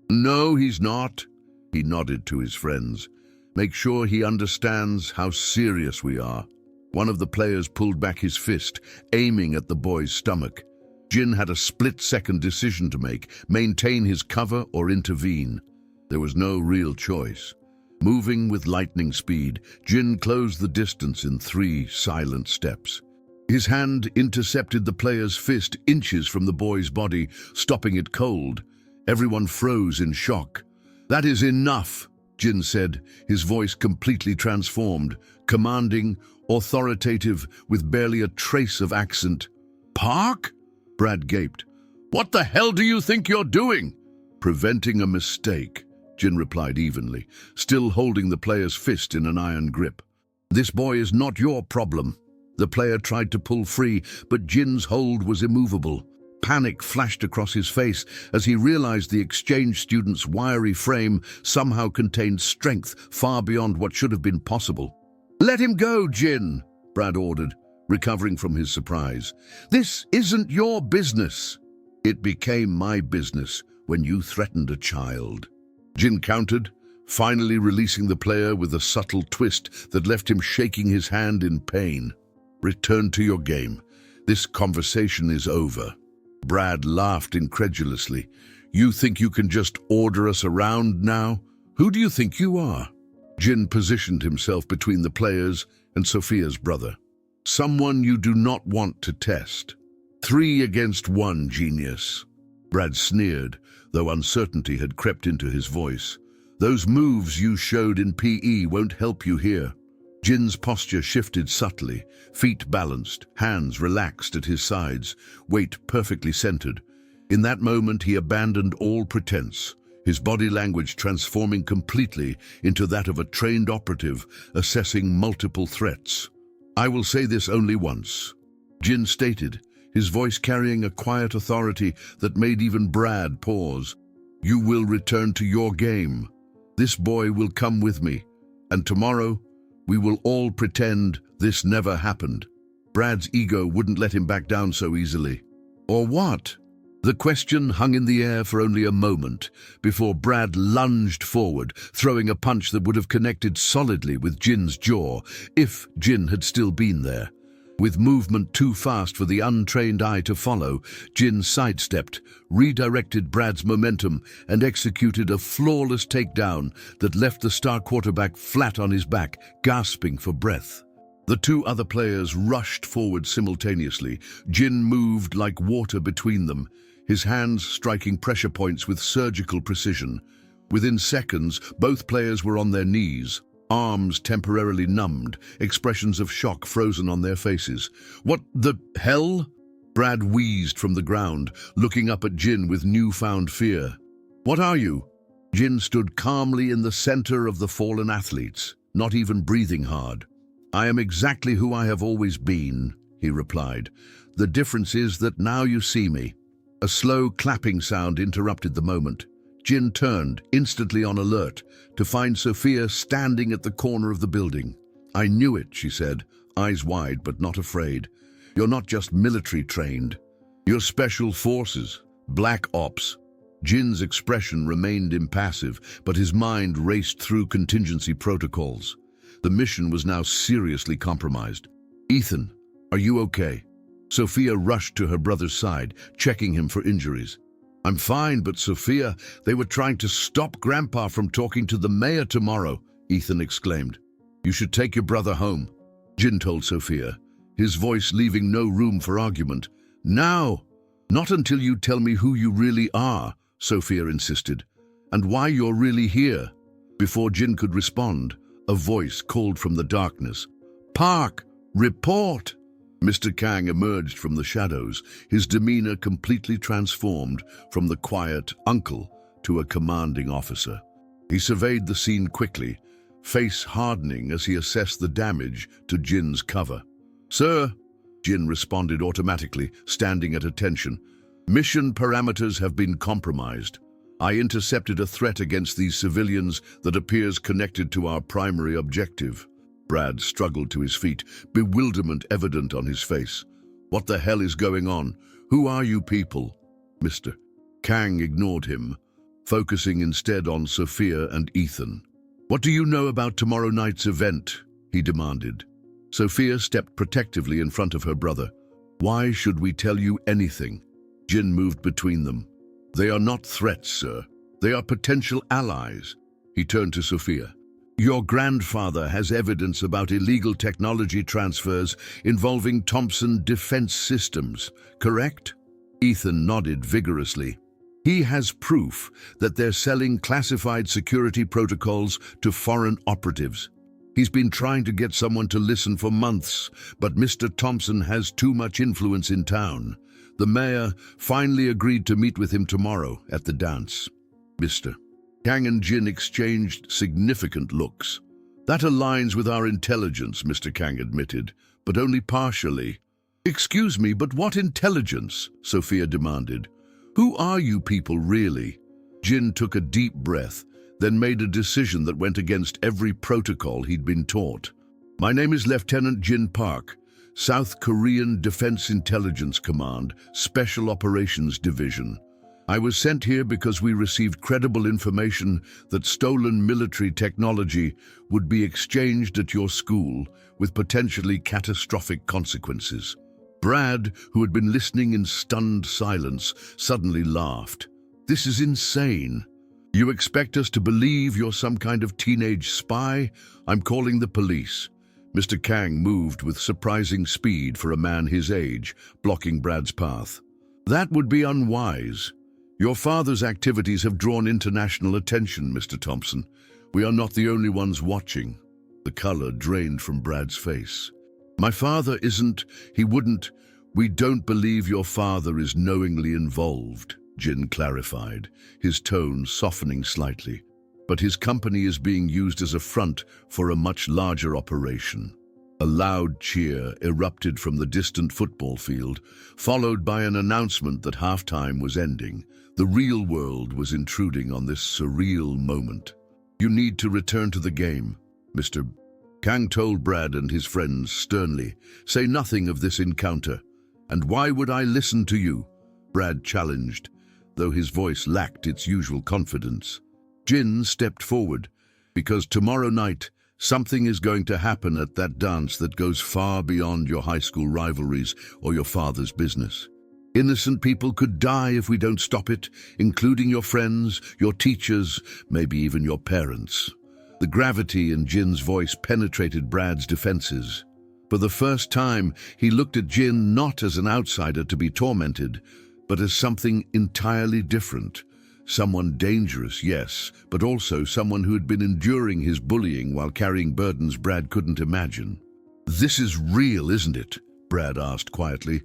"No, he's not." He nodded to his friends. "Make sure he understands how serious we are." One of the players pulled back his fist, aiming at the boy's stomach. Jin had a split-second decision to make: maintain his cover or intervene. There was no real choice. Moving with lightning speed, Jin closed the distance in 3 silent steps. His hand intercepted the player's fist inches from the boy's body, stopping it cold. Everyone froze in shock. "That is enough," Jin said, his voice completely transformed, commanding, authoritative, with barely a trace of accent. "Park?" Brad gaped. "What the hell do you think you're doing?" "Preventing a mistake," Jin replied evenly, still holding the player's fist in an iron grip. "This boy is not your problem." The player tried to pull free, but Jin's hold was immovable. Panic flashed across his face as he realized the exchange student's wiry frame somehow contained strength far beyond what should have been possible. "Let him go, Jin," Brad ordered, recovering from his surprise. "This isn't your business." "It became my business when you threatened a child," Jin countered, finally releasing the player with a subtle twist that left him shaking his hand in pain. "Return to your game. This conversation is over." Brad laughed incredulously. "You think you can just order us around now? Who do you think you are?" Jin positioned himself between the players and Sophia's brother. "Someone you do not want to test. 3 against 1, genius." Brad sneered, though uncertainty had crept into his voice. "Those moves you showed in PE won't help you here." Jin's posture shifted subtly, feet balanced, hands relaxed at his sides, weight perfectly centered. In that moment, he abandoned all pretense, his body language transforming completely into that of a trained operative assessing multiple threats. "I will say this only once," Jin stated, his voice carrying a quiet authority that made even Brad pause. "You will return to your game. This boy will come with me, and tomorrow, we will all pretend this never happened." Brad's ego wouldn't let him back down so easily. "Or what?" The question hung in the air for only a moment before Brad lunged forward, throwing a punch that would have connected solidly with Jin's jaw if Jin had still been there. With movement too fast for the untrained eye to follow, Jin sidestepped, redirected Brad's momentum, and executed a flawless takedown that left the star quarterback flat on his back, gasping for breath. The two other players rushed forward simultaneously. Jin moved like water between them, his hands striking pressure points with surgical precision. Within seconds, both players were on their knees, arms temporarily numbed, expressions of shock frozen on their faces. "What the hell?" Brad wheezed from the ground, looking up at Jin with newfound fear. "What are you?" Jin stood calmly in the center of the fallen athletes, not even breathing hard. "I am exactly who I have always been," he replied. "The difference is that now you see me." A slow clapping sound interrupted the moment. Jin turned, instantly on alert, to find Sophia standing at the corner of the building. "I knew it," she said, eyes wide but not afraid. "You're not just military trained. You're special forces, black ops." Jin's expression remained impassive, but his mind raced through contingency protocols. The mission was now seriously compromised. "Ethan, are you okay?" Sophia rushed to her brother's side, checking him for injuries. "I'm fine, but Sophia, they were trying to stop Grandpa from talking to the mayor tomorrow," Ethan exclaimed. "You should take your brother home," Jin told Sophia, his voice leaving no room for argument. "Now! Not until you tell me who you really are," Sophia insisted, "and why you're really here." Before Jin could respond, a voice called from the darkness. "Park! Report!" Mr. Kang emerged from the shadows, his demeanor completely transformed from the quiet uncle to a commanding officer. He surveyed the scene quickly, face hardening as he assessed the damage to Jin's cover. "Sir," Jin responded automatically, standing at attention. "Mission parameters have been compromised. I intercepted a threat against these civilians that appears connected to our primary objective." Brad struggled to his feet, bewilderment evident on his face. "What the hell is going on? Who are you people?" Mr. Kang ignored him, focusing instead on Sophia and Ethan. "What do you know about tomorrow night's event?" he demanded. Sophia stepped protectively in front of her brother. "Why should we tell you anything?" Jin moved between them. "They are not threats, sir. They are potential allies." He turned to Sophia. "Your grandfather has evidence about illegal technology transfers involving Thompson Defense Systems, correct?" Ethan nodded vigorously. "He has proof that they're selling classified security protocols to foreign operatives. He's been trying to get someone to listen for months, but Mr. Thompson has too much influence in town. The mayor finally agreed to meet with him tomorrow at the dance." Mr. Kang and Jin exchanged significant looks. "That aligns with our intelligence," Mr. Kang admitted, "but only partially." "Excuse me, but what intelligence?" Sophia demanded. "Who are you people really?" Jin took a deep breath, then made a decision that went against every protocol he'd been taught. "My name is Lieutenant Jin Park, South Korean Defense Intelligence Command, Special Operations Division. I was sent here because we received credible information that stolen military technology would be exchanged at your school with potentially catastrophic consequences." Brad, who had been listening in stunned silence, suddenly laughed. "This is insane. You expect us to believe you're some kind of teenage spy? I'm calling the police." Mr. Kang moved with surprising speed for a man his age, blocking Brad's path. "That would be unwise. Your father's activities have drawn international attention, Mr. Thompson. We are not the only ones watching." The color drained from Brad's face. "My father isn't, he wouldn't. We don't believe your father is knowingly involved," Jin clarified, his tone softening slightly. "But his company is being used as a front for a much larger operation." A loud cheer erupted from the distant football field, followed by an announcement that halftime was ending. The real world was intruding on this surreal moment. "You need to return to the game," Mr. Kang told Brad and his friends sternly. "Say nothing of this encounter." "And why would I listen to you?" Brad challenged, though his voice lacked its usual confidence. Jin stepped forward. "Because tomorrow night, something is going to happen at that dance that goes far beyond your high school rivalries or your father's business. Innocent people could die if we don't stop it, including your friends, your teachers, maybe even your parents." The gravity in Jin's voice penetrated Brad's defenses. For the first time, he looked at Jin not as an outsider to be tormented, but as something entirely different. Someone dangerous, yes, but also someone who had been enduring his bullying while carrying burdens Brad couldn't imagine. "This is real, isn't it?" Brad asked quietly.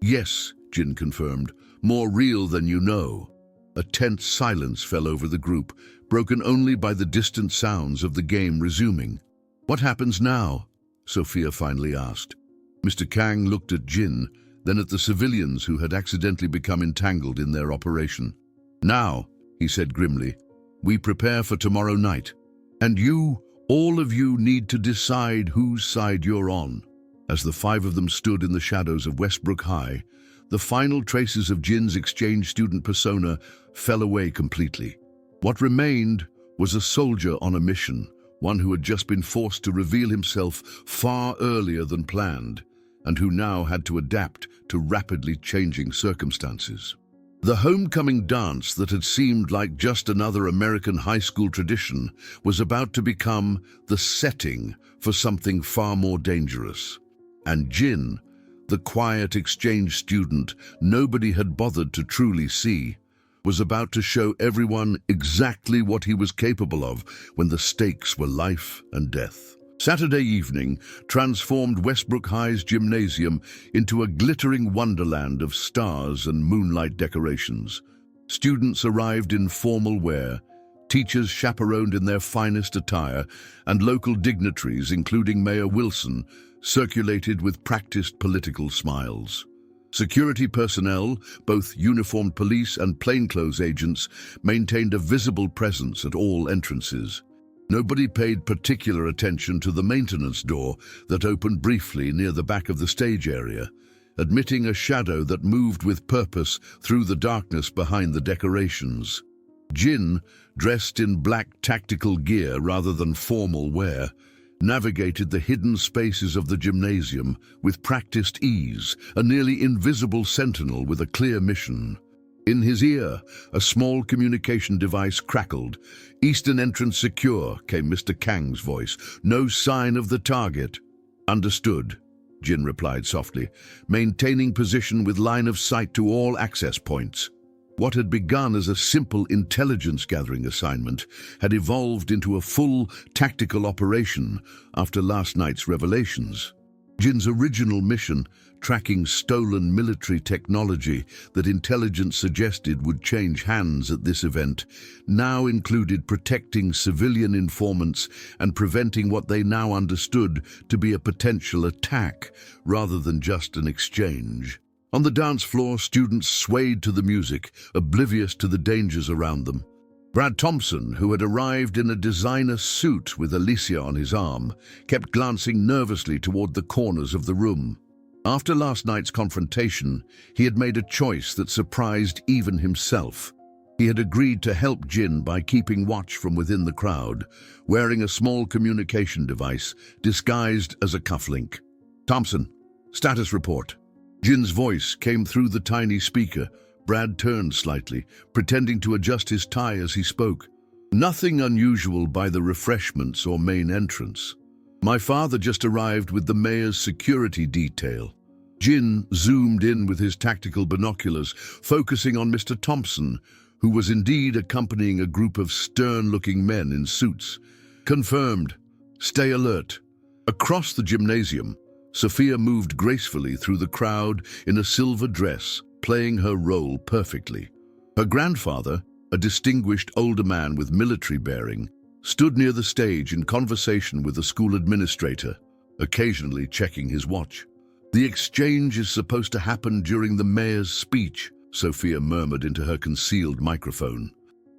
"Yes," Jin confirmed, "more real than you know." A tense silence fell over the group, broken only by the distant sounds of the game resuming. "What happens now?" Sophia finally asked. Mr. Kang looked at Jin, then at the civilians who had accidentally become entangled in their operation. "Now," he said grimly, "we prepare for tomorrow night. And you, all of you, need to decide whose side you're on." As the five of them stood in the shadows of Westbrook High, the final traces of Jin's exchange student persona fell away completely. What remained was a soldier on a mission, one who had just been forced to reveal himself far earlier than planned, and who now had to adapt to rapidly changing circumstances. The homecoming dance that had seemed like just another American high school tradition was about to become the setting for something far more dangerous. And Jin, the quiet exchange student nobody had bothered to truly see, was about to show everyone exactly what he was capable of when the stakes were life and death. Saturday evening transformed Westbrook High's gymnasium into a glittering wonderland of stars and moonlight decorations. Students arrived in formal wear, teachers chaperoned in their finest attire, and local dignitaries, including Mayor Wilson, circulated with practiced political smiles. Security personnel, both uniformed police and plainclothes agents, maintained a visible presence at all entrances. Nobody paid particular attention to the maintenance door that opened briefly near the back of the stage area, admitting a shadow that moved with purpose through the darkness behind the decorations. Jin, dressed in black tactical gear rather than formal wear, navigated the hidden spaces of the gymnasium with practiced ease, a nearly invisible sentinel with a clear mission. In his ear, a small communication device crackled. "Eastern entrance secure," came Mr. Kang's voice. "No sign of the target." "Understood," Jin replied softly, maintaining position with line of sight to all access points. What had begun as a simple intelligence-gathering assignment had evolved into a full tactical operation after last night's revelations. Jin's original mission, tracking stolen military technology that intelligence suggested would change hands at this event, now included protecting civilian informants and preventing what they now understood to be a potential attack rather than just an exchange. On the dance floor, students swayed to the music, oblivious to the dangers around them. Brad Thompson, who had arrived in a designer suit with Alicia on his arm, kept glancing nervously toward the corners of the room. After last night's confrontation, he had made a choice that surprised even himself. He had agreed to help Jin by keeping watch from within the crowd, wearing a small communication device disguised as a cufflink. "Thompson, status report." Jin's voice came through the tiny speaker. Brad turned slightly, pretending to adjust his tie as he spoke. "Nothing unusual by the refreshments or main entrance. My father just arrived with the mayor's security detail." Jin zoomed in with his tactical binoculars, focusing on Mr. Thompson, who was indeed accompanying a group of stern-looking men in suits. "Confirmed. Stay alert." Across the gymnasium, Sophia moved gracefully through the crowd in a silver dress, playing her role perfectly. Her grandfather, a distinguished older man with military bearing, stood near the stage in conversation with the school administrator, occasionally checking his watch. "The exchange is supposed to happen during the mayor's speech," Sophia murmured into her concealed microphone.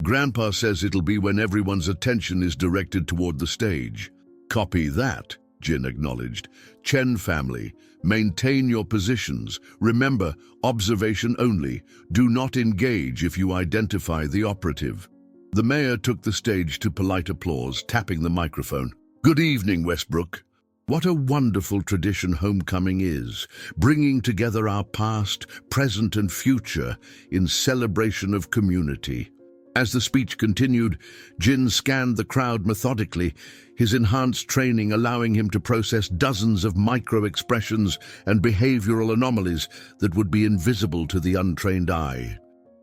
"Grandpa says it'll be when everyone's attention is directed toward the stage." "Copy that," Jin acknowledged. "Chen family, maintain your positions. Remember, observation only. Do not engage if you identify the operative." The mayor took the stage to polite applause, tapping the microphone. "Good evening, Westbrook. What a wonderful tradition homecoming is, bringing together our past, present and future in celebration of community. As the speech continued, Jin scanned the crowd methodically, his enhanced training allowing him to process dozens of micro-expressions and behavioral anomalies that would be invisible to the untrained eye.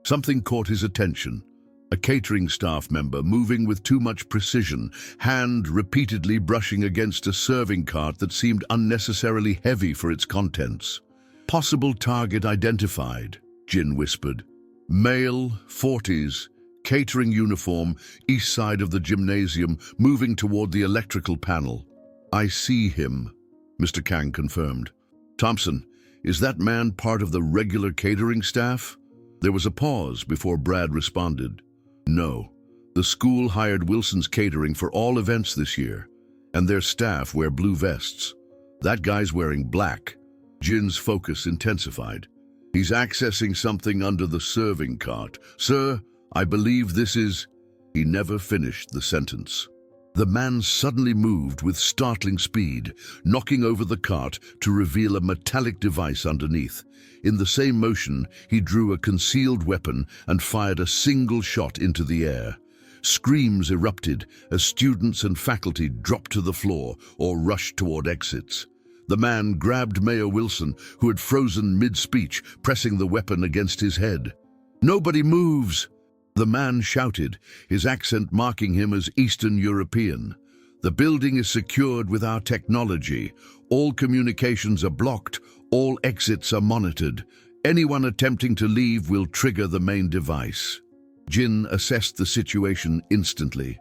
Something caught his attention. A catering staff member moving with too much precision, hand repeatedly brushing against a serving cart that seemed unnecessarily heavy for its contents. "Possible target identified," Jin whispered. "Male, 40s, catering uniform, east side of the gymnasium, moving toward the electrical panel." "I see him," Mr. Kang confirmed. "Thompson, is that man part of the regular catering staff?" There was a pause before Brad responded. "No. The school hired Wilson's Catering for all events this year, and their staff wear blue vests. That guy's wearing black." Jin's focus intensified. "He's accessing something under the serving cart. Sir, I believe this is—" He never finished the sentence. The man suddenly moved with startling speed, knocking over the cart to reveal a metallic device underneath. In the same motion, he drew a concealed weapon and fired a single shot into the air. Screams erupted as students and faculty dropped to the floor or rushed toward exits. The man grabbed Mayor Wilson, who had frozen mid-speech, pressing the weapon against his head. "Nobody moves!" The man shouted, his accent marking him as Eastern European. "The building is secured with our technology. All communications are blocked. All exits are monitored. Anyone attempting to leave will trigger the main device." Jin assessed the situation instantly.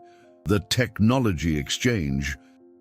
The technology exchange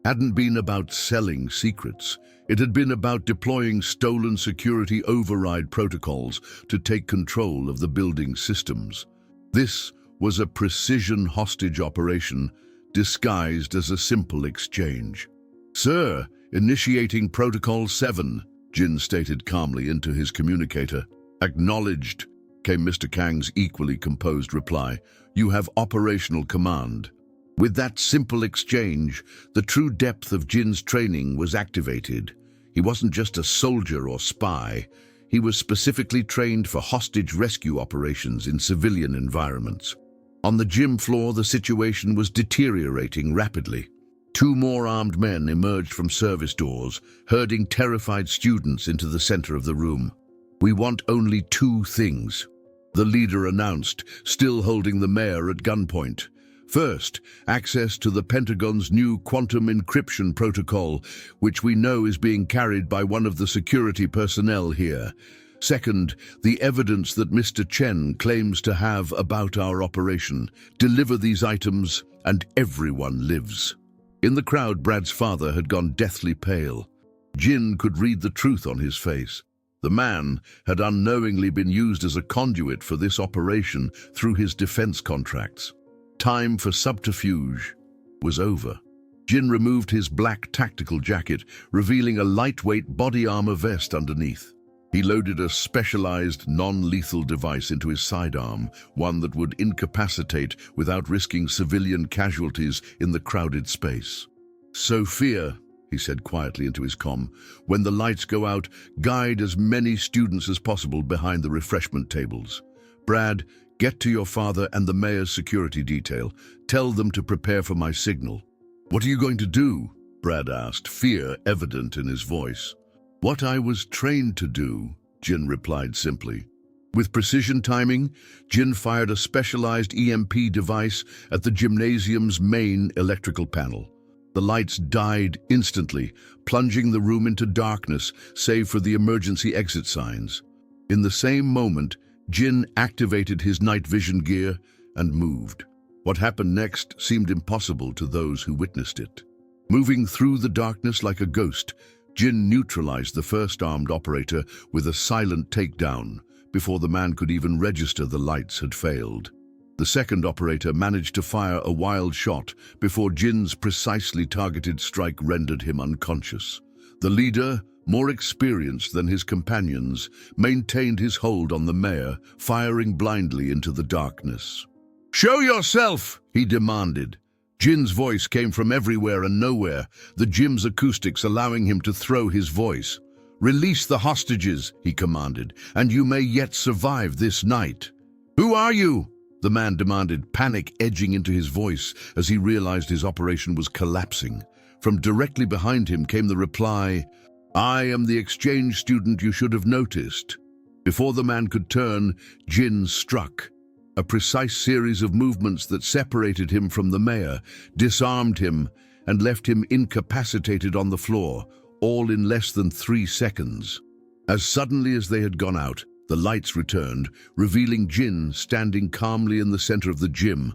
hadn't been about selling secrets. It had been about deploying stolen security override protocols to take control of the building's systems. This was a precision hostage operation disguised as a simple exchange. "Sir, initiating Protocol 7, Jin stated calmly into his communicator. "Acknowledged," came Mr. Kang's equally composed reply. "You have operational command." With that simple exchange, the true depth of Jin's training was activated. He wasn't just a soldier or spy. He was specifically trained for hostage rescue operations in civilian environments. On the gym floor, the situation was deteriorating rapidly. 2 more armed men emerged from service doors, herding terrified students into the center of the room. "We want only 2 things," the leader announced, still holding the mayor at gunpoint. "First, access to the Pentagon's new quantum encryption protocol, which we know is being carried by one of the security personnel here. Second, the evidence that Mr. Chen claims to have about our operation. Deliver these items, and everyone lives." In the crowd, Brad's father had gone deathly pale. Jin could read the truth on his face. The man had unknowingly been used as a conduit for this operation through his defense contracts. Time for subterfuge was over. Jin removed his black tactical jacket, revealing a lightweight body armor vest underneath. He loaded a specialized, non-lethal device into his sidearm, one that would incapacitate without risking civilian casualties in the crowded space. "Sophia," he said quietly into his comm, "when the lights go out, guide as many students as possible behind the refreshment tables. Brad, get to your father and the mayor's security detail. Tell them to prepare for my signal." "What are you going to do?" Brad asked, fear evident in his voice. "What I was trained to do," Jin replied simply. With precision timing, Jin fired a specialized EMP device at the gymnasium's main electrical panel. The lights died instantly, plunging the room into darkness, save for the emergency exit signs. In the same moment, Jin activated his night vision gear and moved. What happened next seemed impossible to those who witnessed it. Moving through the darkness like a ghost, Jin neutralized the first armed operator with a silent takedown before the man could even register the lights had failed. The second operator managed to fire a wild shot before Jin's precisely targeted strike rendered him unconscious. The leader, more experienced than his companions, maintained his hold on the mayor, firing blindly into the darkness. "Show yourself!" he demanded. Jin's voice came from everywhere and nowhere, the gym's acoustics allowing him to throw his voice. "Release the hostages," he commanded, "and you may yet survive this night." "Who are you?" the man demanded, panic edging into his voice as he realized his operation was collapsing. From directly behind him came the reply, "I am the exchange student you should have noticed." Before the man could turn, Jin struck. A precise series of movements that separated him from the mayor, disarmed him, and left him incapacitated on the floor, all in less than 3 seconds. As suddenly as they had gone out, the lights returned, revealing Jin standing calmly in the center of the gym,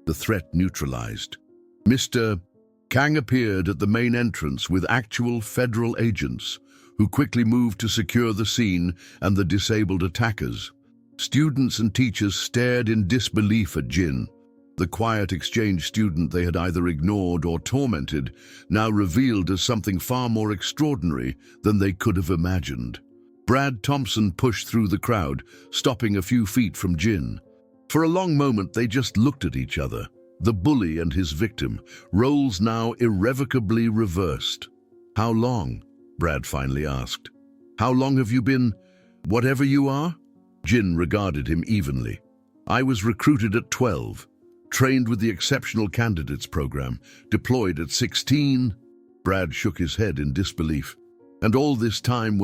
the threat neutralized. Mr. Kang appeared at the main entrance with actual federal agents, who quickly moved to secure the scene and the disabled attackers. Students and teachers stared in disbelief at Jin. The quiet exchange student they had either ignored or tormented, now revealed as something far more extraordinary than they could have imagined. Brad Thompson pushed through the crowd, stopping a few feet from Jin. For a long moment they just looked at each other, the bully and his victim, roles now irrevocably reversed. "How long?" Brad finally asked. "How long have you been whatever you are?" Jin regarded him evenly. "I was recruited at 12, trained with the Exceptional Candidates program, deployed at 16. Brad shook his head in disbelief. "And all this time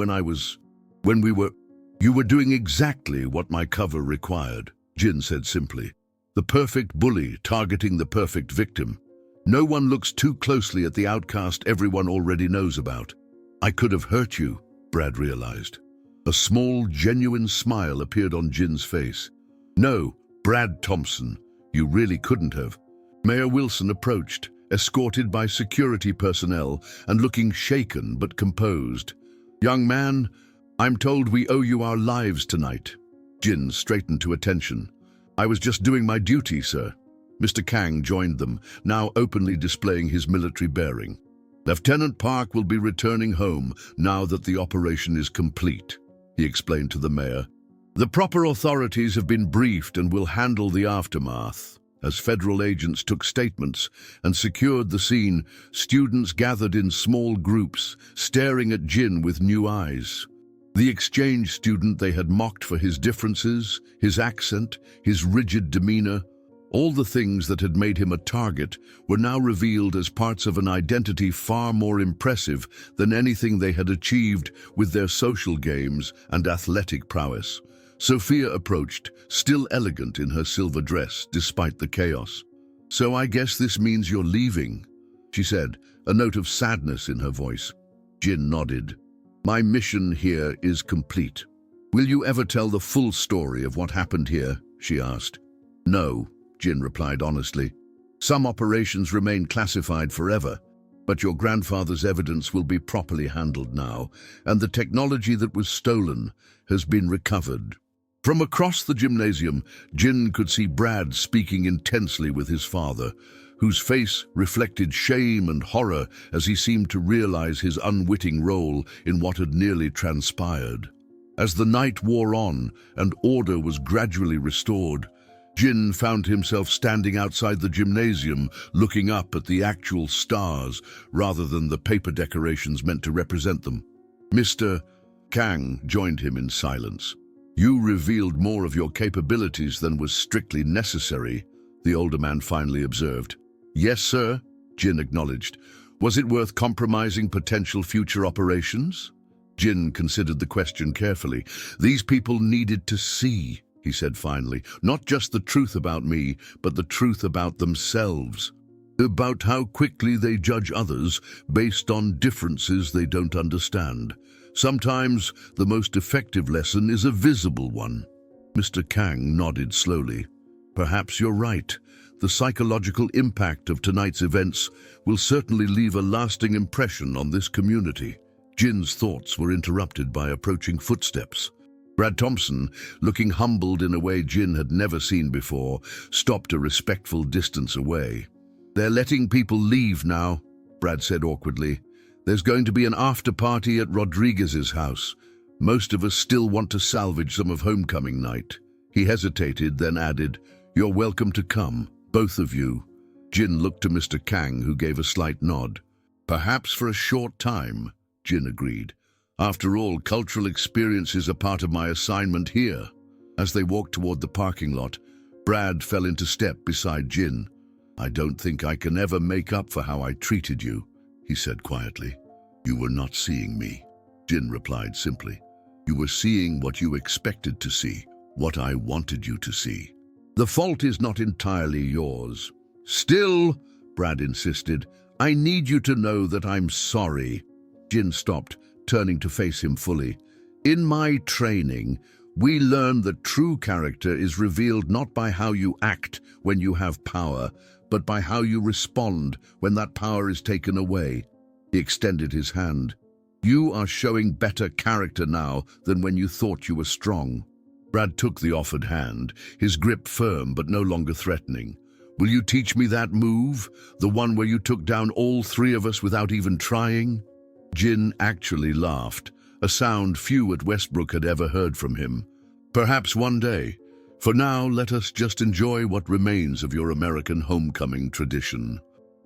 you were doing exactly what my cover required," Jin said simply. "The perfect bully targeting the perfect victim. No one looks too closely at the outcast everyone already knows about." "I could have hurt you," Brad realized. A small, genuine smile appeared on Jin's face. "No, Brad Thompson, you really couldn't have." Mayor Wilson approached, escorted by security personnel and looking shaken but composed. "Young man, I'm told we owe you our lives tonight." Jin straightened to attention. "I was just doing my duty, sir." Mr. Kang joined them, now openly displaying his military bearing. "Lieutenant Park will be returning home now that the operation is complete," he explained to the mayor. "The proper authorities have been briefed and will handle the aftermath." As federal agents took statements and secured the scene, students gathered in small groups, staring at Jin with new eyes. The exchange student they had mocked for his differences, his accent, his rigid demeanor, all the things that had made him a target were now revealed as parts of an identity far more impressive than anything they had achieved with their social games and athletic prowess. Sophia approached, still elegant in her silver dress despite the chaos. "So I guess this means you're leaving," she said, a note of sadness in her voice. Jin nodded. "My mission here is complete." "Will you ever tell the full story of what happened here?" she asked. "No," Jin replied honestly. "Some operations remain classified forever, but your grandfather's evidence will be properly handled now, and the technology that was stolen has been recovered." From across the gymnasium, Jin could see Brad speaking intensely with his father, whose face reflected shame and horror as he seemed to realize his unwitting role in what had nearly transpired. As the night wore on and order was gradually restored, Jin found himself standing outside the gymnasium, looking up at the actual stars rather than the paper decorations meant to represent them. Mr. Kang joined him in silence. "You revealed more of your capabilities than was strictly necessary," the older man finally observed. "Yes, sir," Jin acknowledged. "Was it worth compromising potential future operations?" Jin considered the question carefully. "These people needed to see," he said finally, "not just the truth about me, but the truth about themselves. About how quickly they judge others based on differences they don't understand. Sometimes the most effective lesson is a visible one." Mr. Kang nodded slowly. "Perhaps you're right. The psychological impact of tonight's events will certainly leave a lasting impression on this community." Jin's thoughts were interrupted by approaching footsteps. Brad Thompson, looking humbled in a way Jin had never seen before, stopped a respectful distance away. "They're letting people leave now," Brad said awkwardly. "There's going to be an after-party at Rodriguez's house. Most of us still want to salvage some of homecoming night." He hesitated, then added, "You're welcome to come, both of you." Jin looked to Mr. Kang, who gave a slight nod. "Perhaps for a short time," Jin agreed. "After all, cultural experience is a part of my assignment here." As they walked toward the parking lot, Brad fell into step beside Jin. "I don't think I can ever make up for how I treated you," he said quietly. "You were not seeing me," Jin replied simply. "You were seeing what you expected to see, what I wanted you to see. The fault is not entirely yours." "Still," Brad insisted, "I need you to know that I'm sorry." Jin stopped, turning to face him fully. "In my training, we learn that true character is revealed not by how you act when you have power, but by how you respond when that power is taken away." He extended his hand. "You are showing better character now than when you thought you were strong." Brad took the offered hand, his grip firm but no longer threatening. "Will you teach me that move? The one where you took down all three of us without even trying?" Jin actually laughed, a sound few at Westbrook had ever heard from him. "Perhaps one day. For now, let us just enjoy what remains of your American homecoming tradition."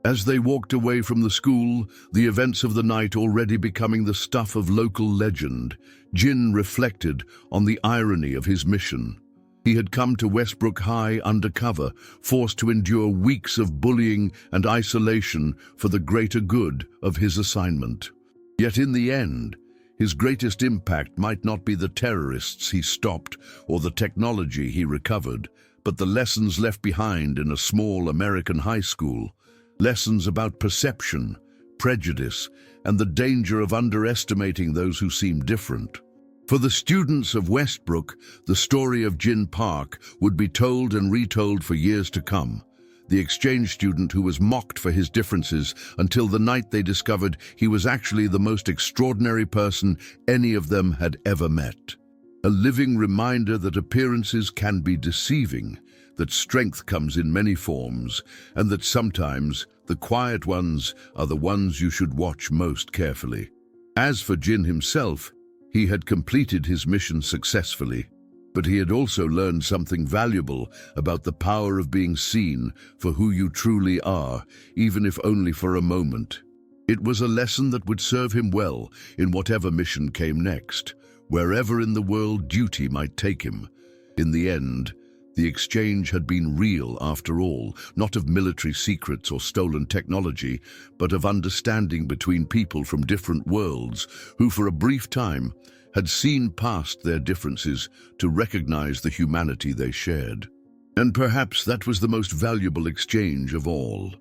As they walked away from the school, the events of the night already becoming the stuff of local legend, Jin reflected on the irony of his mission. He had come to Westbrook High undercover, forced to endure weeks of bullying and isolation for the greater good of his assignment. Yet in the end, his greatest impact might not be the terrorists he stopped or the technology he recovered, but the lessons left behind in a small American high school. Lessons about perception, prejudice, and the danger of underestimating those who seem different. For the students of Westbrook, the story of Jin Park would be told and retold for years to come. The exchange student who was mocked for his differences until the night they discovered he was actually the most extraordinary person any of them had ever met. A living reminder that appearances can be deceiving, that strength comes in many forms, and that sometimes the quiet ones are the ones you should watch most carefully. As for Jin himself, he had completed his mission successfully, but he had also learned something valuable about the power of being seen for who you truly are, even if only for a moment. It was a lesson that would serve him well in whatever mission came next, wherever in the world duty might take him. In the end, the exchange had been real after all, not of military secrets or stolen technology, but of understanding between people from different worlds who for a brief time had seen past their differences to recognize the humanity they shared. And perhaps that was the most valuable exchange of all.